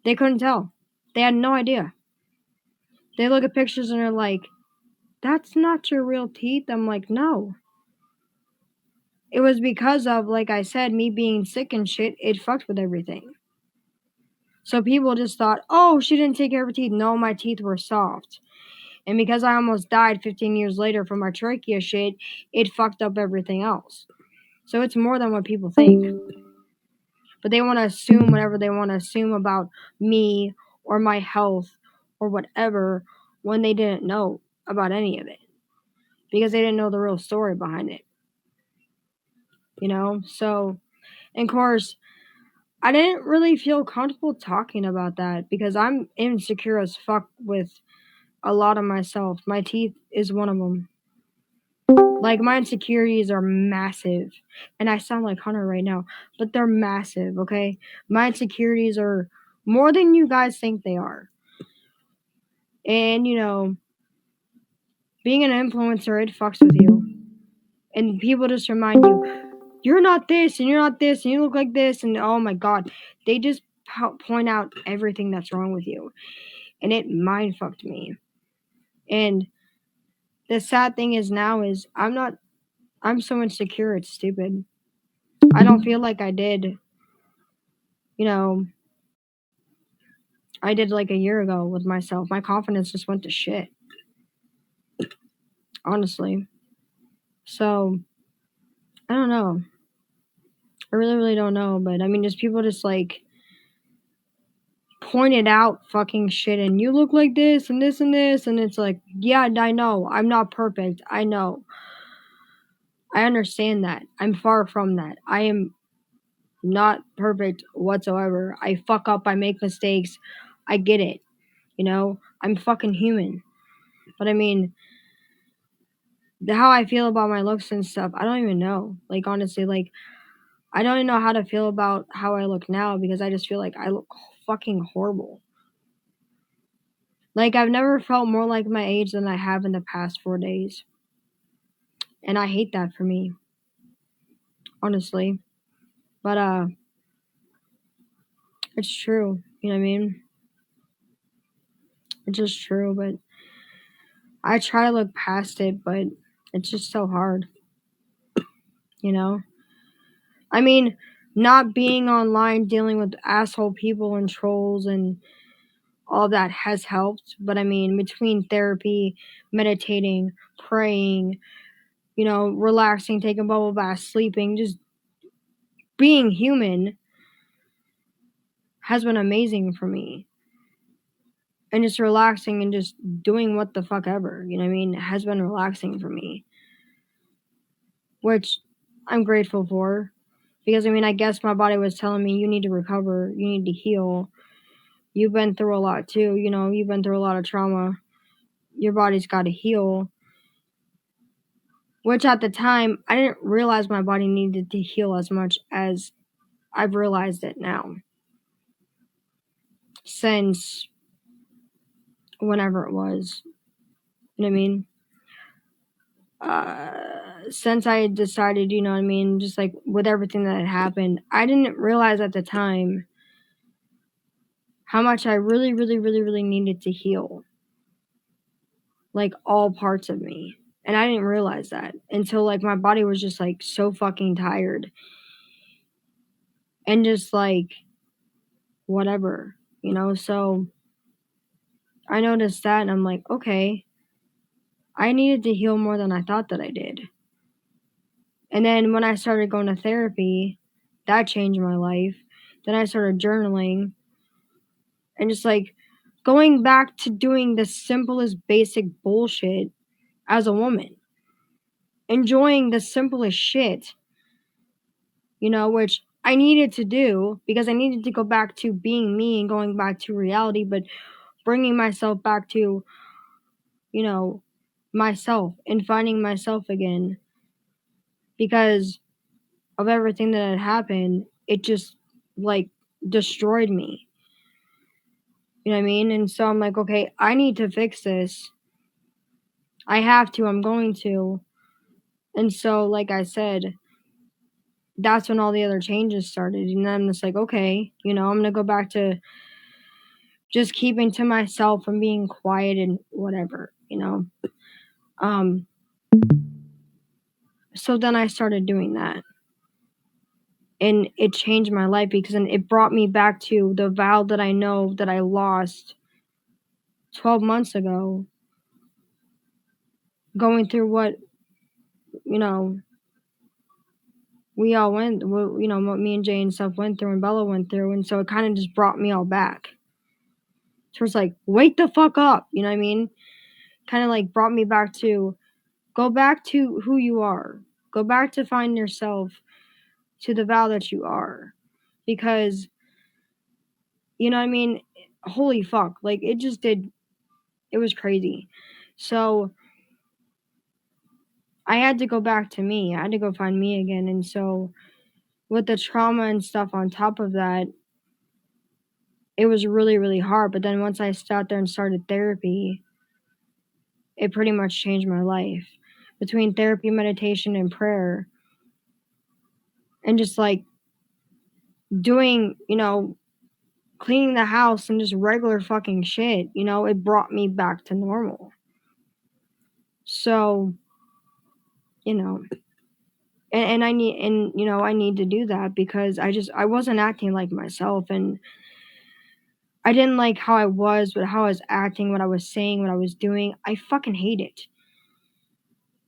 They couldn't tell. They had no idea. They look at pictures and they're like, that's not your real teeth. I'm like, no. It was because of, like I said, me being sick and shit, it fucked with everything. So people just thought, oh, she didn't take care of her teeth. No, my teeth were soft. And because I almost died 15 years later from my trachea shit, it fucked up everything else. So it's more than what people think. But they want to assume whatever they want to assume about me or my health or whatever when they didn't know about any of it. Because they didn't know the real story behind it. So, and of course, I didn't really feel comfortable talking about that because I'm insecure as fuck with a lot of myself. My teeth is one of them. Like, my insecurities are massive. And I sound like Hunter right now, but they're massive, okay? My insecurities are more than you guys think they are. And, being an influencer, it fucks with you. And people just remind you, you're not this, and you're not this, and you look like this, and oh my god. They just point out everything that's wrong with you. And it mind fucked me. And the sad thing is now is I'm so insecure, it's stupid. I don't feel like I did, I did like a year ago with myself. My confidence just went to shit. Honestly. So, I don't know. I really, really don't know. But I mean, just people just like pointed out fucking shit and you look like this and this and this. And it's like, yeah, I know. I'm not perfect. I know. I understand that. I'm far from that. I am not perfect whatsoever. I fuck up. I make mistakes. I get it. I'm fucking human. But I mean, how I feel about my looks and stuff, I don't even know. Like, honestly, like, I don't even know how to feel about how I look now because I just feel like I look fucking horrible. Like, I've never felt more like my age than I have in the past 4 days. And I hate that for me. Honestly. But, it's true. You know what I mean? It's just true, but I try to look past it, but it's just so hard. You know? I mean, not being online, dealing with asshole people and trolls and all that has helped. But I mean, between therapy, meditating, praying, you know, relaxing, taking bubble baths, sleeping, just being human has been amazing for me. And just relaxing and just doing what the fuck ever, you know what I mean, has been relaxing for me. Which I'm grateful for. Because I mean, I guess my body was telling me, you need to recover, you need to heal. You've been through a lot too, you know, you've been through a lot of trauma. Your body's got to heal. Which at the time, I didn't realize my body needed to heal as much as I've realized it now. Since whenever it was. You know what I mean? Since I decided, you know what I mean, just like with everything that had happened, I didn't realize at the time how much I really, really, really, really needed to heal. Like all parts of me. And I didn't realize that until like my body was just like so fucking tired. And just like whatever, you know? So I noticed that and I'm like, okay, I needed to heal more than I thought that I did. And then when I started going to therapy, that changed my life. Then I started journaling and just like going back to doing the simplest basic bullshit as a woman. Enjoying the simplest shit, you know, which I needed to do because I needed to go back to being me and going back to reality, but bringing myself back to, you know, myself and finding myself again because of everything that had happened. It just like destroyed me. You know what I mean? And so I'm like, okay, I need to fix this. I have to, I'm going to. And so, like I said, that's when all the other changes started. And then I'm just like, okay, you know, I'm going to go back to just keeping to myself and being quiet and whatever, you know. So then I started doing that. And it changed my life because it brought me back to the vow that I know that I lost 12 months ago, going through what, you know, we all went, you know, what me and Jay and stuff went through and Bella went through. And so it kind of just brought me all back. So it's like, wake the fuck up. You know what I mean? Kind of like brought me back to, go back to who you are. Go back to find yourself, to the vow that you are. Because, you know what I mean? Holy fuck. Like, it just did, it was crazy. So I had to go back to me. I had to go find me again. And so with the trauma and stuff on top of that, it was really, really hard. But then once I sat there and started therapy, it pretty much changed my life. Between therapy, meditation, and prayer, and just like doing, you know, cleaning the house and just regular fucking shit, you know, it brought me back to normal. So, you know, and I need, and you know, I need to do that because I wasn't acting like myself, and I didn't like how I was, but how I was acting, what I was saying, what I was doing. I fucking hate it.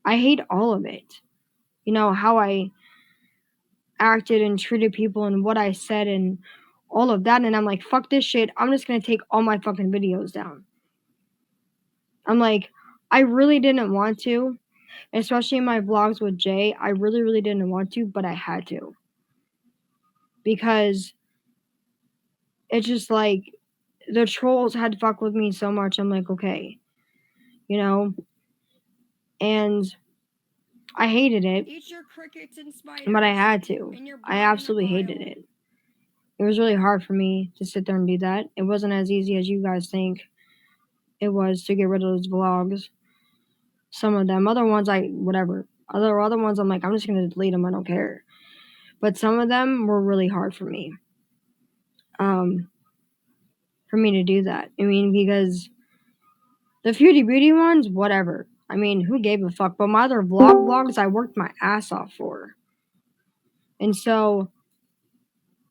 I hate all of it. You know, how I acted and treated people and what I said and all of that. And I'm like, fuck this shit. I'm just going to take all my fucking videos down. I'm like, I really didn't want to, especially in my vlogs with Jay. I really, really didn't want to, but I had to. Because it's just like, the trolls had fucked with me so much. I'm like, okay, you know, and I hated it. Eat your crickets and spiders. But I had to. I absolutely hated it. It was really hard for me to sit there and do that. It wasn't as easy as you guys think it was to get rid of those vlogs. Some of them. Other ones, whatever. Other ones, I'm like, I'm just going to delete them. I don't care. But some of them were really hard for me. For me to do that. I mean, because the Foodie Beauty ones, whatever. I mean, who gave a fuck? But my other vlogs, I worked my ass off for. And so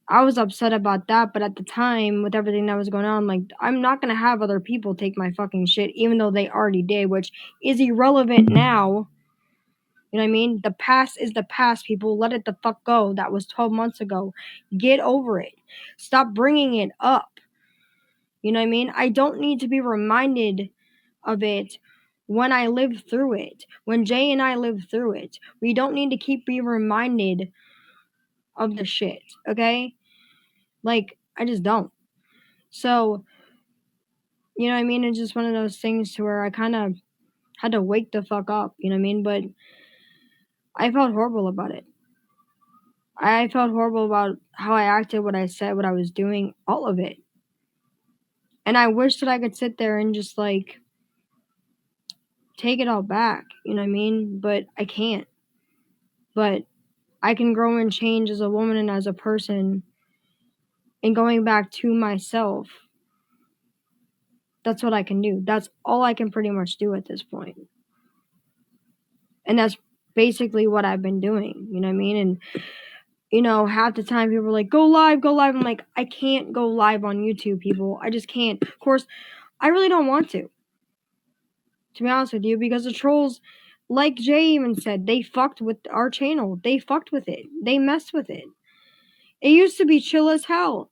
I was upset about that, but at the time, with everything that was going on, like, I'm not gonna have other people take my fucking shit, even though they already did, which is irrelevant now. You know what I mean? The past is the past, people. Let it the fuck go. That was 12 months ago. Get over it. Stop bringing it up. You know what I mean? I don't need to be reminded of it when I lived through it. When Jay and I lived through it. We don't need to keep being reminded of the shit, okay? Like, I just don't. So, you know what I mean? It's just one of those things to where I kind of had to wake the fuck up, you know what I mean? But I felt horrible about it. I felt horrible about how I acted, what I said, what I was doing, all of it. And I wish that I could sit there and just, like, take it all back, you know what I mean? But I can't. But I can grow and change as a woman and as a person. And going back to myself, that's what I can do. That's all I can pretty much do at this point. And that's basically what I've been doing, you know what I mean? And, you know, half the time people are like, go live, go live. I'm like, I can't go live on YouTube, people. I just can't. Of course, I really don't want to be honest with you, because the trolls, like Jay even said, they fucked with our channel. They fucked with it. They messed with it. It used to be chill as hell.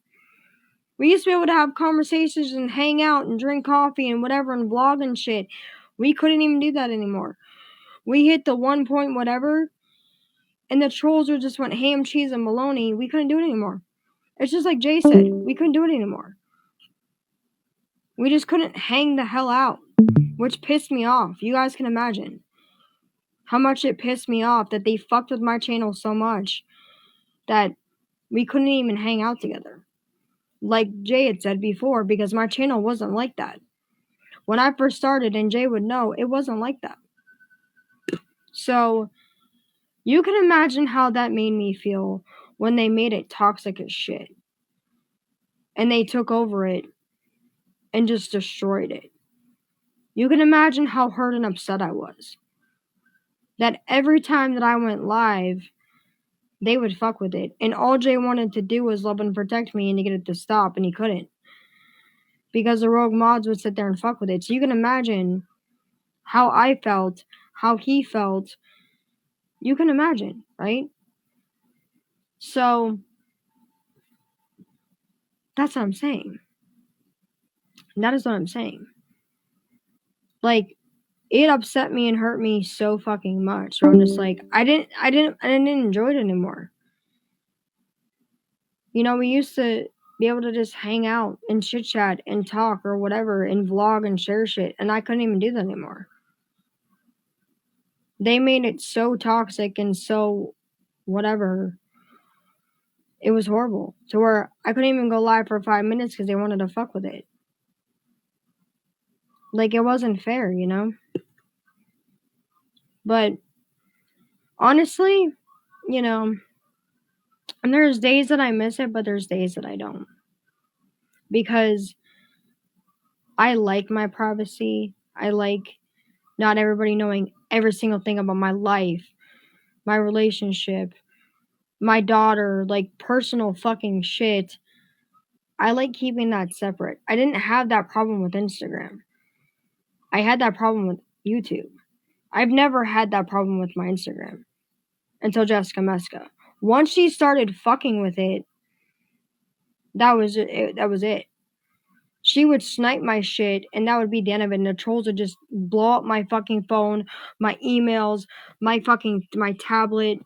We used to be able to have conversations and hang out and drink coffee and whatever and vlog and shit. We couldn't even do that anymore. We hit the 1 point whatever, and the trolls just went ham, cheese, and bologna. We couldn't do it anymore. It's just like Jay said. We couldn't do it anymore. We just couldn't hang the hell out, which pissed me off. You guys can imagine how much it pissed me off that they fucked with my channel so much that we couldn't even hang out together. Like Jay had said before, because my channel wasn't like that. When I first started, and Jay would know, it wasn't like that. So, you can imagine how that made me feel when they made it toxic as shit. And they took over it and just destroyed it. You can imagine how hurt and upset I was. That every time that I went live, they would fuck with it. And all Jay wanted to do was love and protect me and to get it to stop, and he couldn't. Because the rogue mods would sit there and fuck with it. So you can imagine how I felt, how he felt. You can imagine, right? So, that's what I'm saying. That is what I'm saying. Like, it upset me and hurt me so fucking much. So I'm just like, I didn't enjoy it anymore. You know, we used to be able to just hang out and chit chat and talk or whatever and vlog and share shit, and I couldn't even do that anymore. They made it so toxic and so whatever. It was horrible. To where I couldn't even go live for 5 minutes because they wanted to fuck with it. Like, it wasn't fair, you know? But honestly, you know, and there's days that I miss it, but there's days that I don't. Because I like my privacy. I like not everybody knowing every single thing about my life, my relationship, my daughter, like personal fucking shit. I like keeping that separate. I didn't have that problem with Instagram. I had that problem with YouTube. I've never had that problem with my Instagram until Jessica Meska. Once she started fucking with it, that was it. That was it. She would snipe my shit, and that would be the end of it. And the trolls would just blow up my fucking phone, my emails, my tablet,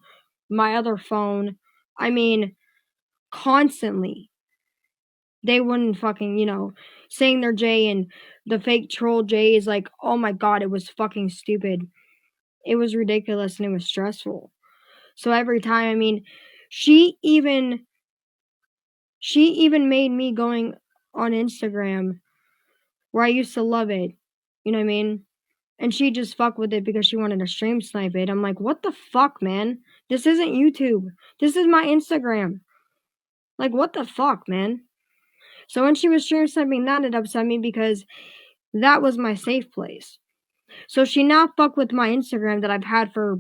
my other phone. I mean, constantly. They wouldn't fucking, you know, saying they're Jay, and the fake troll Jay is like, oh my god, it was fucking stupid. it was ridiculous and it was stressful. So every time, I mean, she even made me going on Instagram where I used to love it. You know what I mean? And she just fucked with it because she wanted to stream snipe it. I'm like, what the fuck, man? This isn't YouTube. This is my Instagram. Like, what the fuck, man? So when she was stream sniping that, it upset me because that was my safe place. So she now fucked with my Instagram that I've had for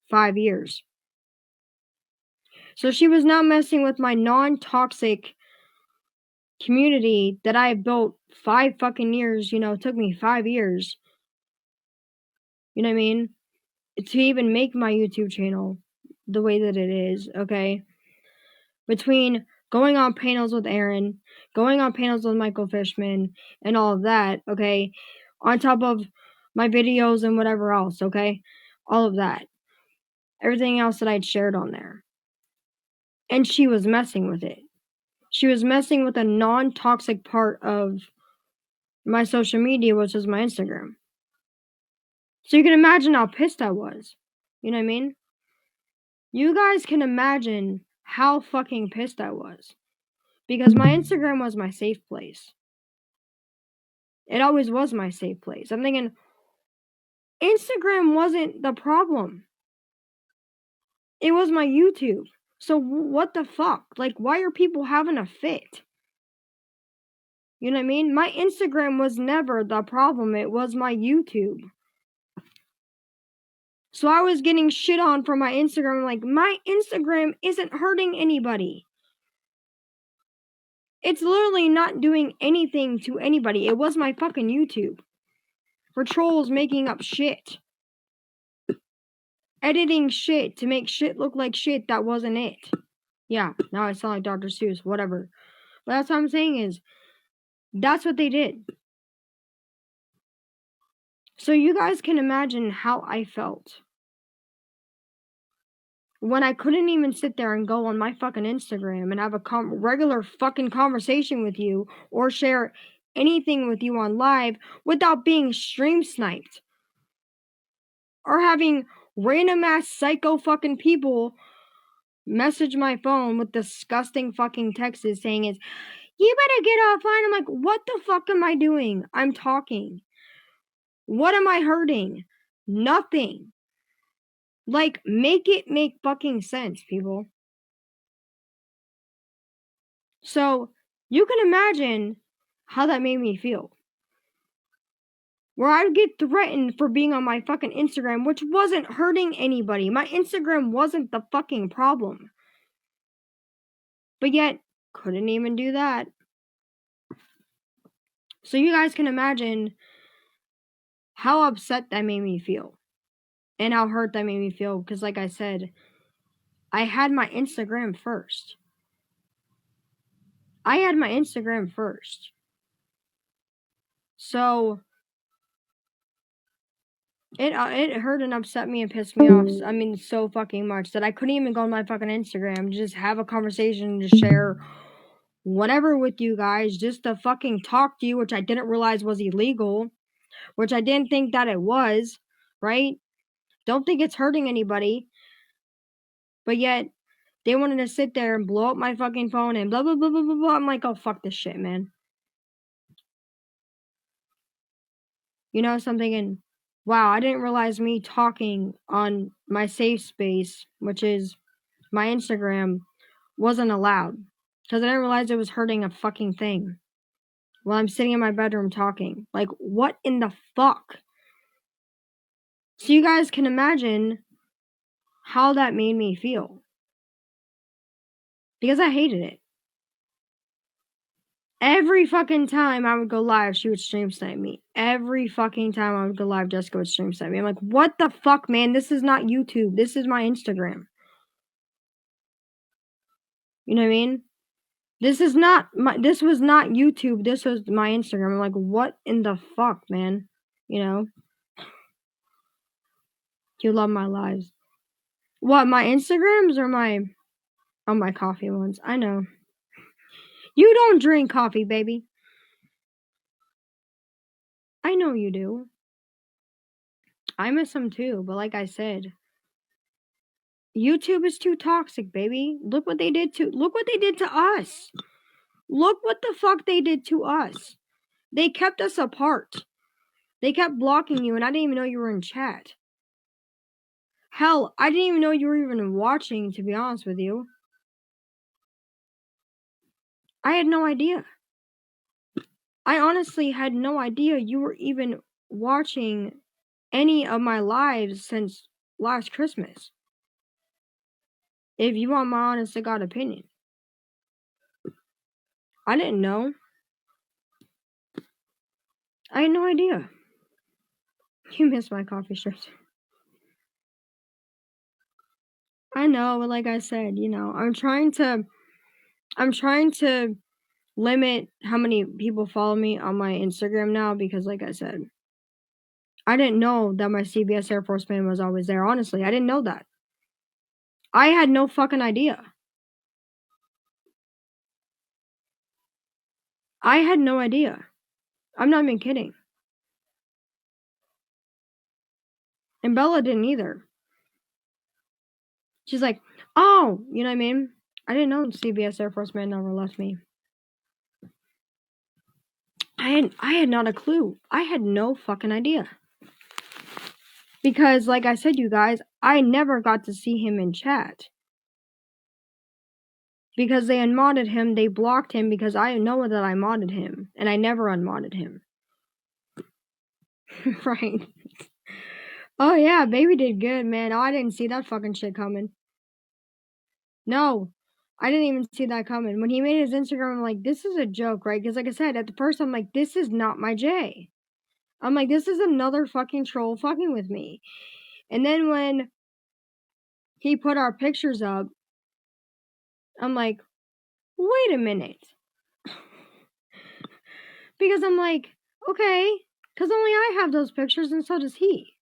5 years. So she was now messing with my non-toxic community that I built 5 fucking years, it took me 5 years. You know what I mean? To even make my YouTube channel the way that it is, okay? Between going on panels with Aaron, going on panels with Michael Fishman, and all of that, okay? On top of my videos and whatever else, okay? All of that. Everything else that I'd shared on there. And she was messing with it. She was messing with a non-toxic part of my social media, which is my Instagram. So you can imagine how pissed I was. You know what I mean? You guys can imagine how fucking pissed I was. Because my Instagram was my safe place. It always was my safe place. I'm thinking, Instagram wasn't the problem. It was my YouTube. So what the fuck? Like, why are people having a fit? You know what I mean? My Instagram was never the problem. It was my YouTube. So I was getting shit on from my Instagram. Like, my Instagram isn't hurting anybody. It's literally not doing anything to anybody. It was my fucking YouTube. For trolls making up shit. Editing shit to make shit look like shit that wasn't it. Yeah, now I sound like Dr. Seuss, whatever. But that's what I'm saying is, that's what they did. So you guys can imagine how I felt. When I couldn't even sit there and go on my fucking Instagram and have a regular fucking conversation with you or share anything with you on live without being stream sniped. Or having random ass psycho fucking people message my phone with disgusting fucking texts saying is, you better get offline. I'm like, what the fuck am I doing? I'm talking. What am I hurting? Nothing. Like, make it make fucking sense, people. So, you can imagine how that made me feel. Where I would get threatened for being on my fucking Instagram, which wasn't hurting anybody. My Instagram wasn't the fucking problem. But yet, couldn't even do that. So you guys can imagine how upset that made me feel. And how hurt that made me feel. Because like I said, I had my Instagram first. I had my Instagram first. So it hurt and upset me and pissed me off. I mean, so fucking much that I couldn't even go on my fucking Instagram, just have a conversation, just share whatever with you guys, just to fucking talk to you, which I didn't realize was illegal, which I didn't think that it was, right? Don't think it's hurting anybody. But yet, they wanted to sit there and blow up my fucking phone and blah, blah, blah, blah, blah, blah. I'm like, oh, fuck this shit, man. You know, so I'm thinking, wow, I didn't realize me talking on my safe space, which is my Instagram, wasn't allowed. Because I didn't realize it was hurting a fucking thing. While I'm sitting in my bedroom talking. Like, what in the fuck? So you guys can imagine how that made me feel. Because I hated it. Every fucking time I would go live, she would stream snipe me. Every fucking time I would go live, Jessica would stream snipe me. I'm like, what the fuck, man? This is not YouTube. This is my Instagram. You know what I mean? This was not YouTube. This was my Instagram. I'm like, what in the fuck, man? You know? You love my lives. What, my Instagrams or my coffee ones? I know. You don't drink coffee, baby. I know you do. I miss them too, but like I said, YouTube is too toxic, baby. Look what they did to us. Look what the fuck they did to us. They kept us apart. They kept blocking you, and I didn't even know you were in chat. Hell, I didn't even know you were even watching, to be honest with you. I had no idea. I honestly had no idea you were even watching any of my lives since last Christmas. If you want my honest to God opinion. I didn't know. I had no idea. You missed my coffee strips. I know, but like I said, you know, I'm trying to limit how many people follow me on my Instagram now because like I said, I didn't know that my CBS Air Force man was always there. Honestly, I didn't know that. I had no fucking idea. I had no idea. I'm not even kidding. And Bella didn't either. She's like, oh, you know what I mean? I didn't know CBS Air Force man never left me. I had not a clue. I had no fucking idea. Because like I said, you guys, I never got to see him in chat. Because they unmodded him, they blocked him because I know that I modded him. And I never unmodded him. Right. Oh yeah, baby did good, man. Oh, I didn't see that fucking shit coming. No. I didn't even see that coming. When he made his Instagram, I'm like, this is a joke, right? Because like I said, at the first I'm like, this is not my Jay. I'm like, this is another fucking troll fucking with me. And then when he put our pictures up, I'm like, wait a minute. Because I'm like, okay, because only I have those pictures and so does he.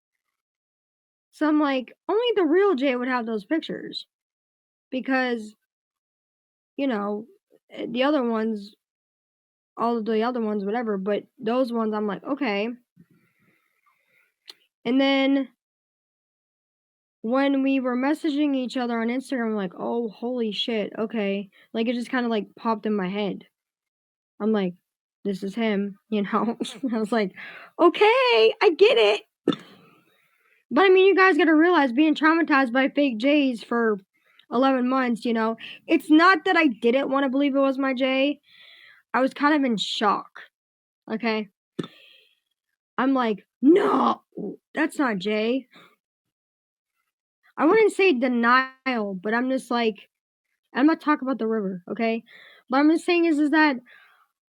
So I'm like, only the real Jay would have those pictures. Because, you know, the other ones, all of the other ones, whatever, but those ones I'm like, okay. And then when we were messaging each other on Instagram, I'm like, oh, holy shit, okay. Like, it just kind of like popped in my head. I'm like, this is him, you know? I was like, okay, I get it. But I mean, you guys gotta realize being traumatized by fake J's for 11 months, you know, it's not that I didn't want to believe it was my J. I was kind of in shock, okay? I'm like, no, that's not Jay. I wouldn't say denial, but I'm just like, I'm not talking about the river, okay? What I'm just saying is that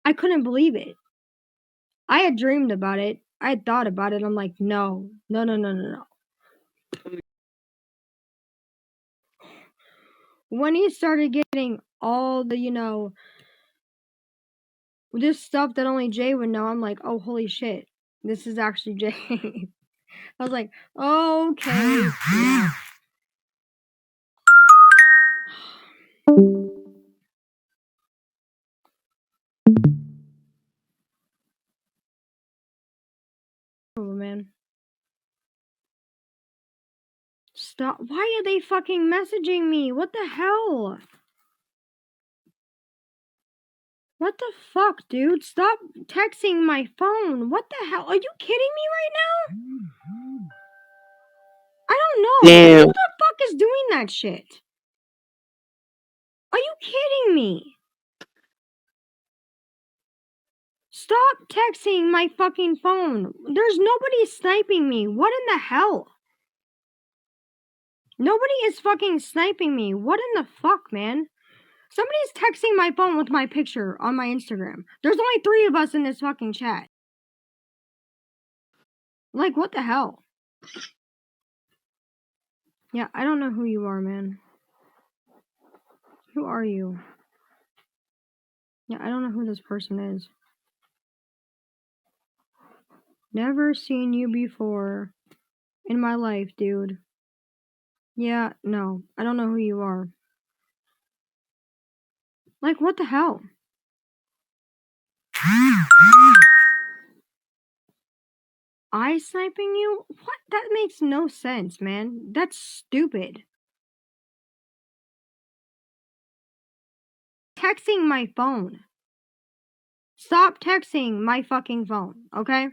I couldn't believe it. I had dreamed about it. I had thought about it. I'm like, no. When he started getting all the, you know, this stuff that only Jay would know, I'm like, oh, holy shit. This is actually Jay. I was like, okay. Yeah. Oh, man. Stop. Why are they fucking messaging me? What the hell? What the fuck, dude? Stop texting my phone. What the hell? Are you kidding me right now? I don't know. Damn. Who the fuck is doing that shit? Are you kidding me? Stop texting my fucking phone. There's nobody sniping me. What in the hell? Nobody is fucking sniping me. What in the fuck, man? Somebody's texting my phone with my picture on my Instagram. There's only 3 of us in this fucking chat. Like, what the hell? Yeah, I don't know who you are, man. Who are you? Yeah, I don't know who this person is. Never seen you before in my life, dude. Yeah, no, I don't know who you are. Like, what the hell? I sniping you? What? That makes no sense, man. That's stupid. Texting my phone. Stop texting my fucking phone, okay?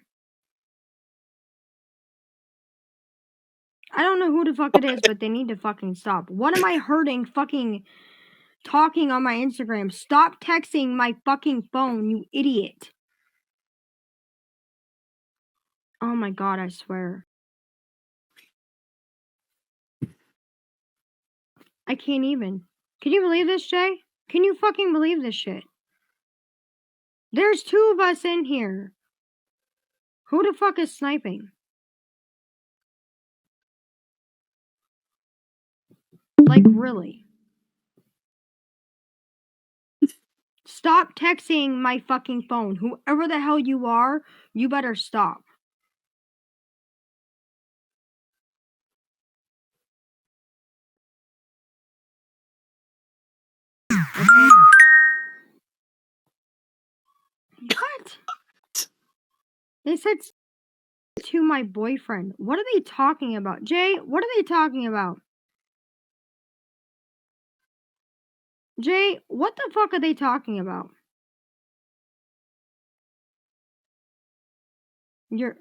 I don't know who the fuck it is, but they need to fucking stop. What am I hurting fucking talking on my Instagram? Stop texting my fucking phone, you idiot. Oh my god, I swear. I can't even. Can you believe this, Jay? Can you fucking believe this shit? There's 2 of us in here. Who the fuck is sniping? Like, really? Stop texting my fucking phone. Whoever the hell you are, you better stop. Okay? What? They said to my boyfriend. What are they talking about? Jay, what are they talking about? Jay, what the fuck are they talking about? Your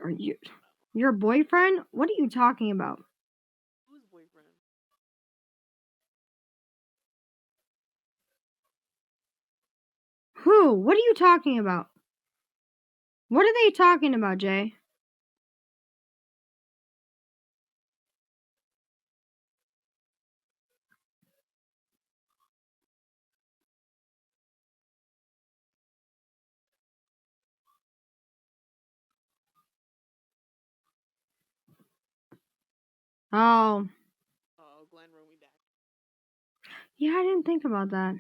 boyfriend? What are you talking about? Whose boyfriend? Who? What are you talking about? What are they talking about, Jay? Oh. Oh, Glenn wrote me back. Yeah, I didn't think about that.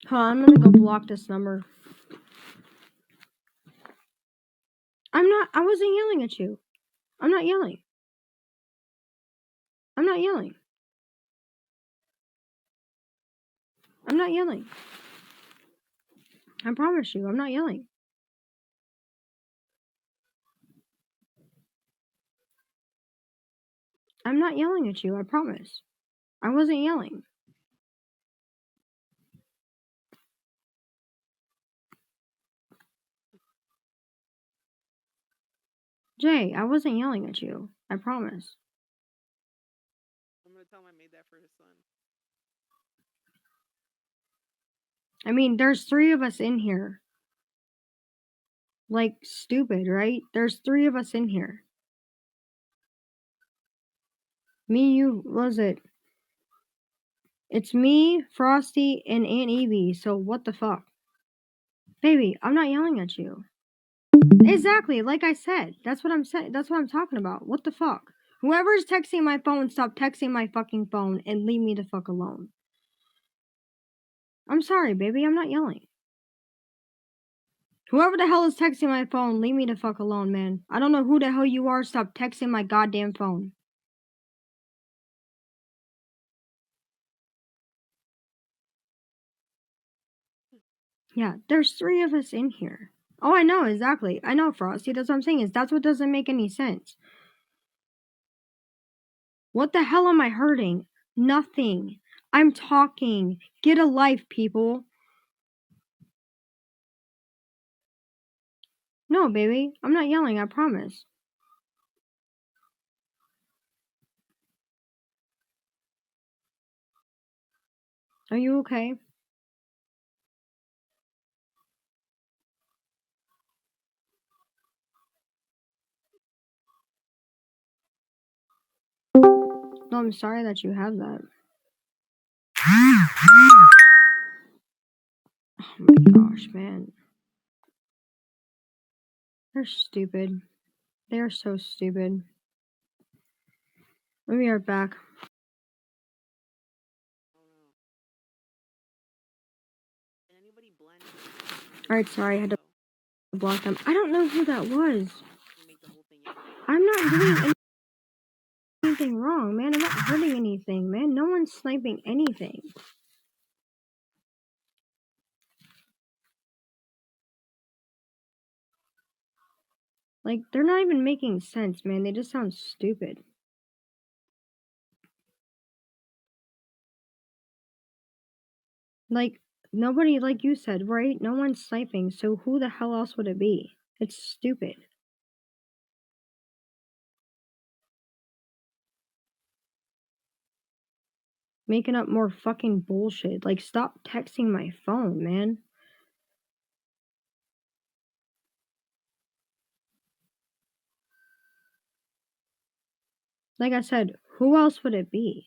Huh, I'm gonna go block this number. I wasn't yelling at you. I'm not yelling. I'm not yelling. I'm not yelling. I promise you, I'm not yelling. I'm not yelling at you, I promise. I wasn't yelling. Jay, I wasn't yelling at you. I promise. I'm gonna tell him I made that for his son. I mean, there's 3 of us in here. Like, stupid, right? There's 3 of us in here. Me, you, what was it? It's me, Frosty, and Aunt Evie, so what the fuck? Baby, I'm not yelling at you. Exactly, like I said. That's what I'm saying. That's what I'm talking about. What the fuck? Whoever's texting my phone, stop texting my fucking phone and leave me the fuck alone. I'm sorry, baby. I'm not yelling. Whoever the hell is texting my phone, leave me the fuck alone, man. I don't know who the hell you are. Stop texting my goddamn phone. Yeah, there's 3 of us in here. Oh, I know, exactly. I know, Frosty. That's what I'm saying. That's what doesn't make any sense. What the hell am I hurting? Nothing. I'm talking. Get a life, people. No, baby. I'm not yelling, I promise. Are you okay? No, I'm sorry that you have that. Oh my gosh, man. They're stupid. They're so stupid. Let me right back. Can anybody blend? Alright, sorry, I had to block them. I don't know who that was. Make the whole thing yellow. I'm not doing anything wrong, man. I'm not hurting anything, man. No one's sniping anything. Like, they're not even making sense, man. They just sound stupid. Like, nobody, like you said, right? No one's sniping, so who the hell else would it be? It's stupid. Making up more fucking bullshit. Like, stop texting my phone, man. Like I said, who else would it be?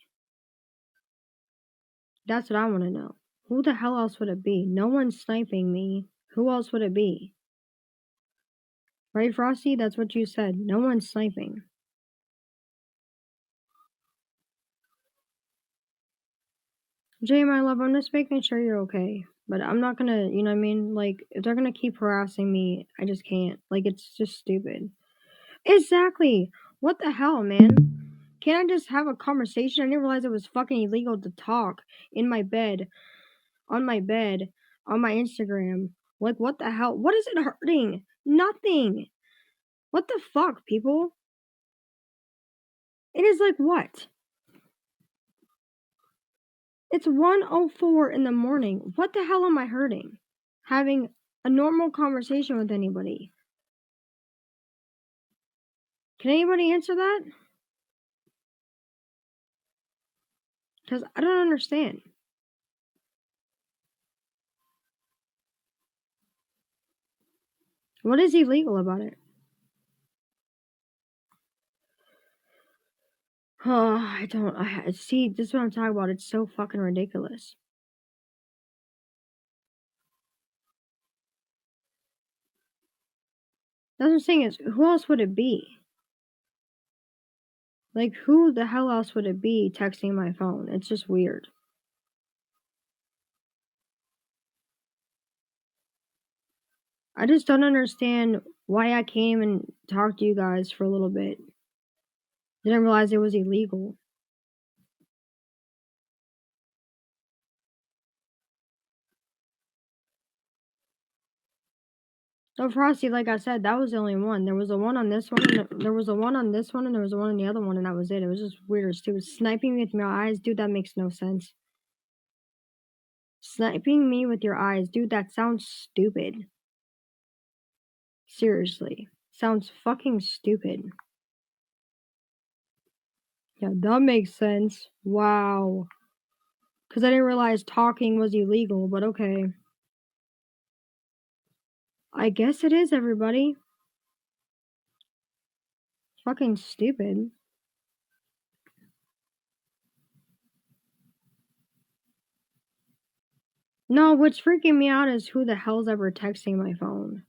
That's what I want to know. Who the hell else would it be? No one's sniping me. Who else would it be? Right, Frosty? That's what you said. No one's sniping. Jay, my love, I'm just making sure you're okay. But I'm not gonna, you know what I mean? Like, if they're gonna keep harassing me, I just can't. Like, it's just stupid. Exactly. What the hell, man? Can't I just have a conversation? I didn't realize it was fucking illegal to talk in my bed, on my bed, on my Instagram. Like, what the hell? What is it hurting? Nothing. What the fuck, people? It is like what? It's 1:04 in the morning. What the hell am I hurting? Having a normal conversation with anybody. Can anybody answer that? Because I don't understand. What is illegal about it? Oh, I don't. See, this is what I'm talking about. It's so fucking ridiculous. That's what I'm saying is, who else would it be? Like, who the hell else would it be texting my phone? It's just weird. I just don't understand why I came and talked to you guys for a little bit. Didn't realize it was illegal. So Frosty, like I said, that was the only one. There was a one on this one, and there was a one on this one, and there was a one on the other one, and that was it. It was just weird as stupid. Sniping me with my eyes, dude, that makes no sense. Sniping me with your eyes, dude, that sounds stupid. Seriously. Sounds fucking stupid. Yeah, that makes sense. Wow. Because I didn't realize talking was illegal, but okay. I guess it is, everybody. Fucking stupid. No, what's freaking me out is who the hell's ever texting my phone.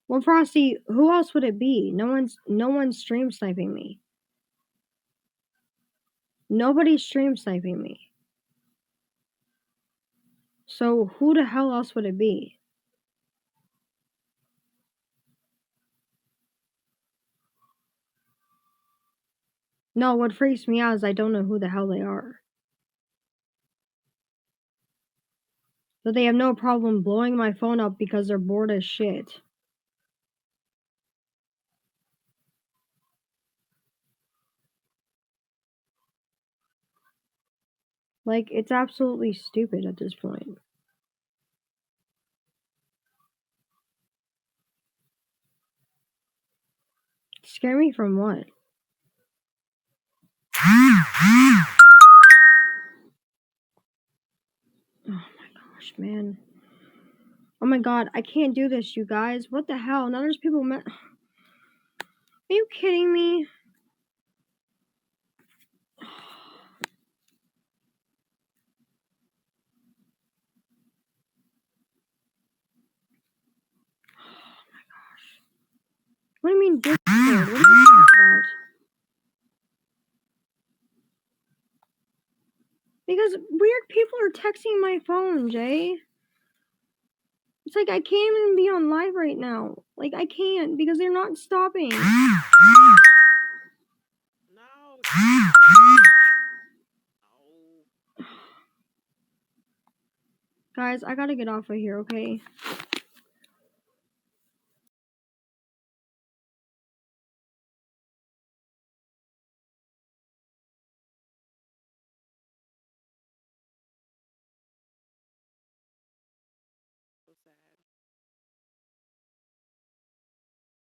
Well, Frosty, who else would it be? No one's stream sniping me. Nobody's stream sniping me. So who the hell else would it be? No, what freaks me out is I don't know who the hell they are. But they have no problem blowing my phone up because they're bored as shit. Like, it's absolutely stupid at this point. Scare me from what? Oh my gosh, man. Oh my god, I can't do this, you guys. What the hell? Now there's people Are you kidding me? What do you mean Discord? What are you talking about? Because weird people are texting my phone, Jay. It's like I can't even be on live right now. Like, I can't because they're not stopping. No. Guys, I gotta get off of here, okay?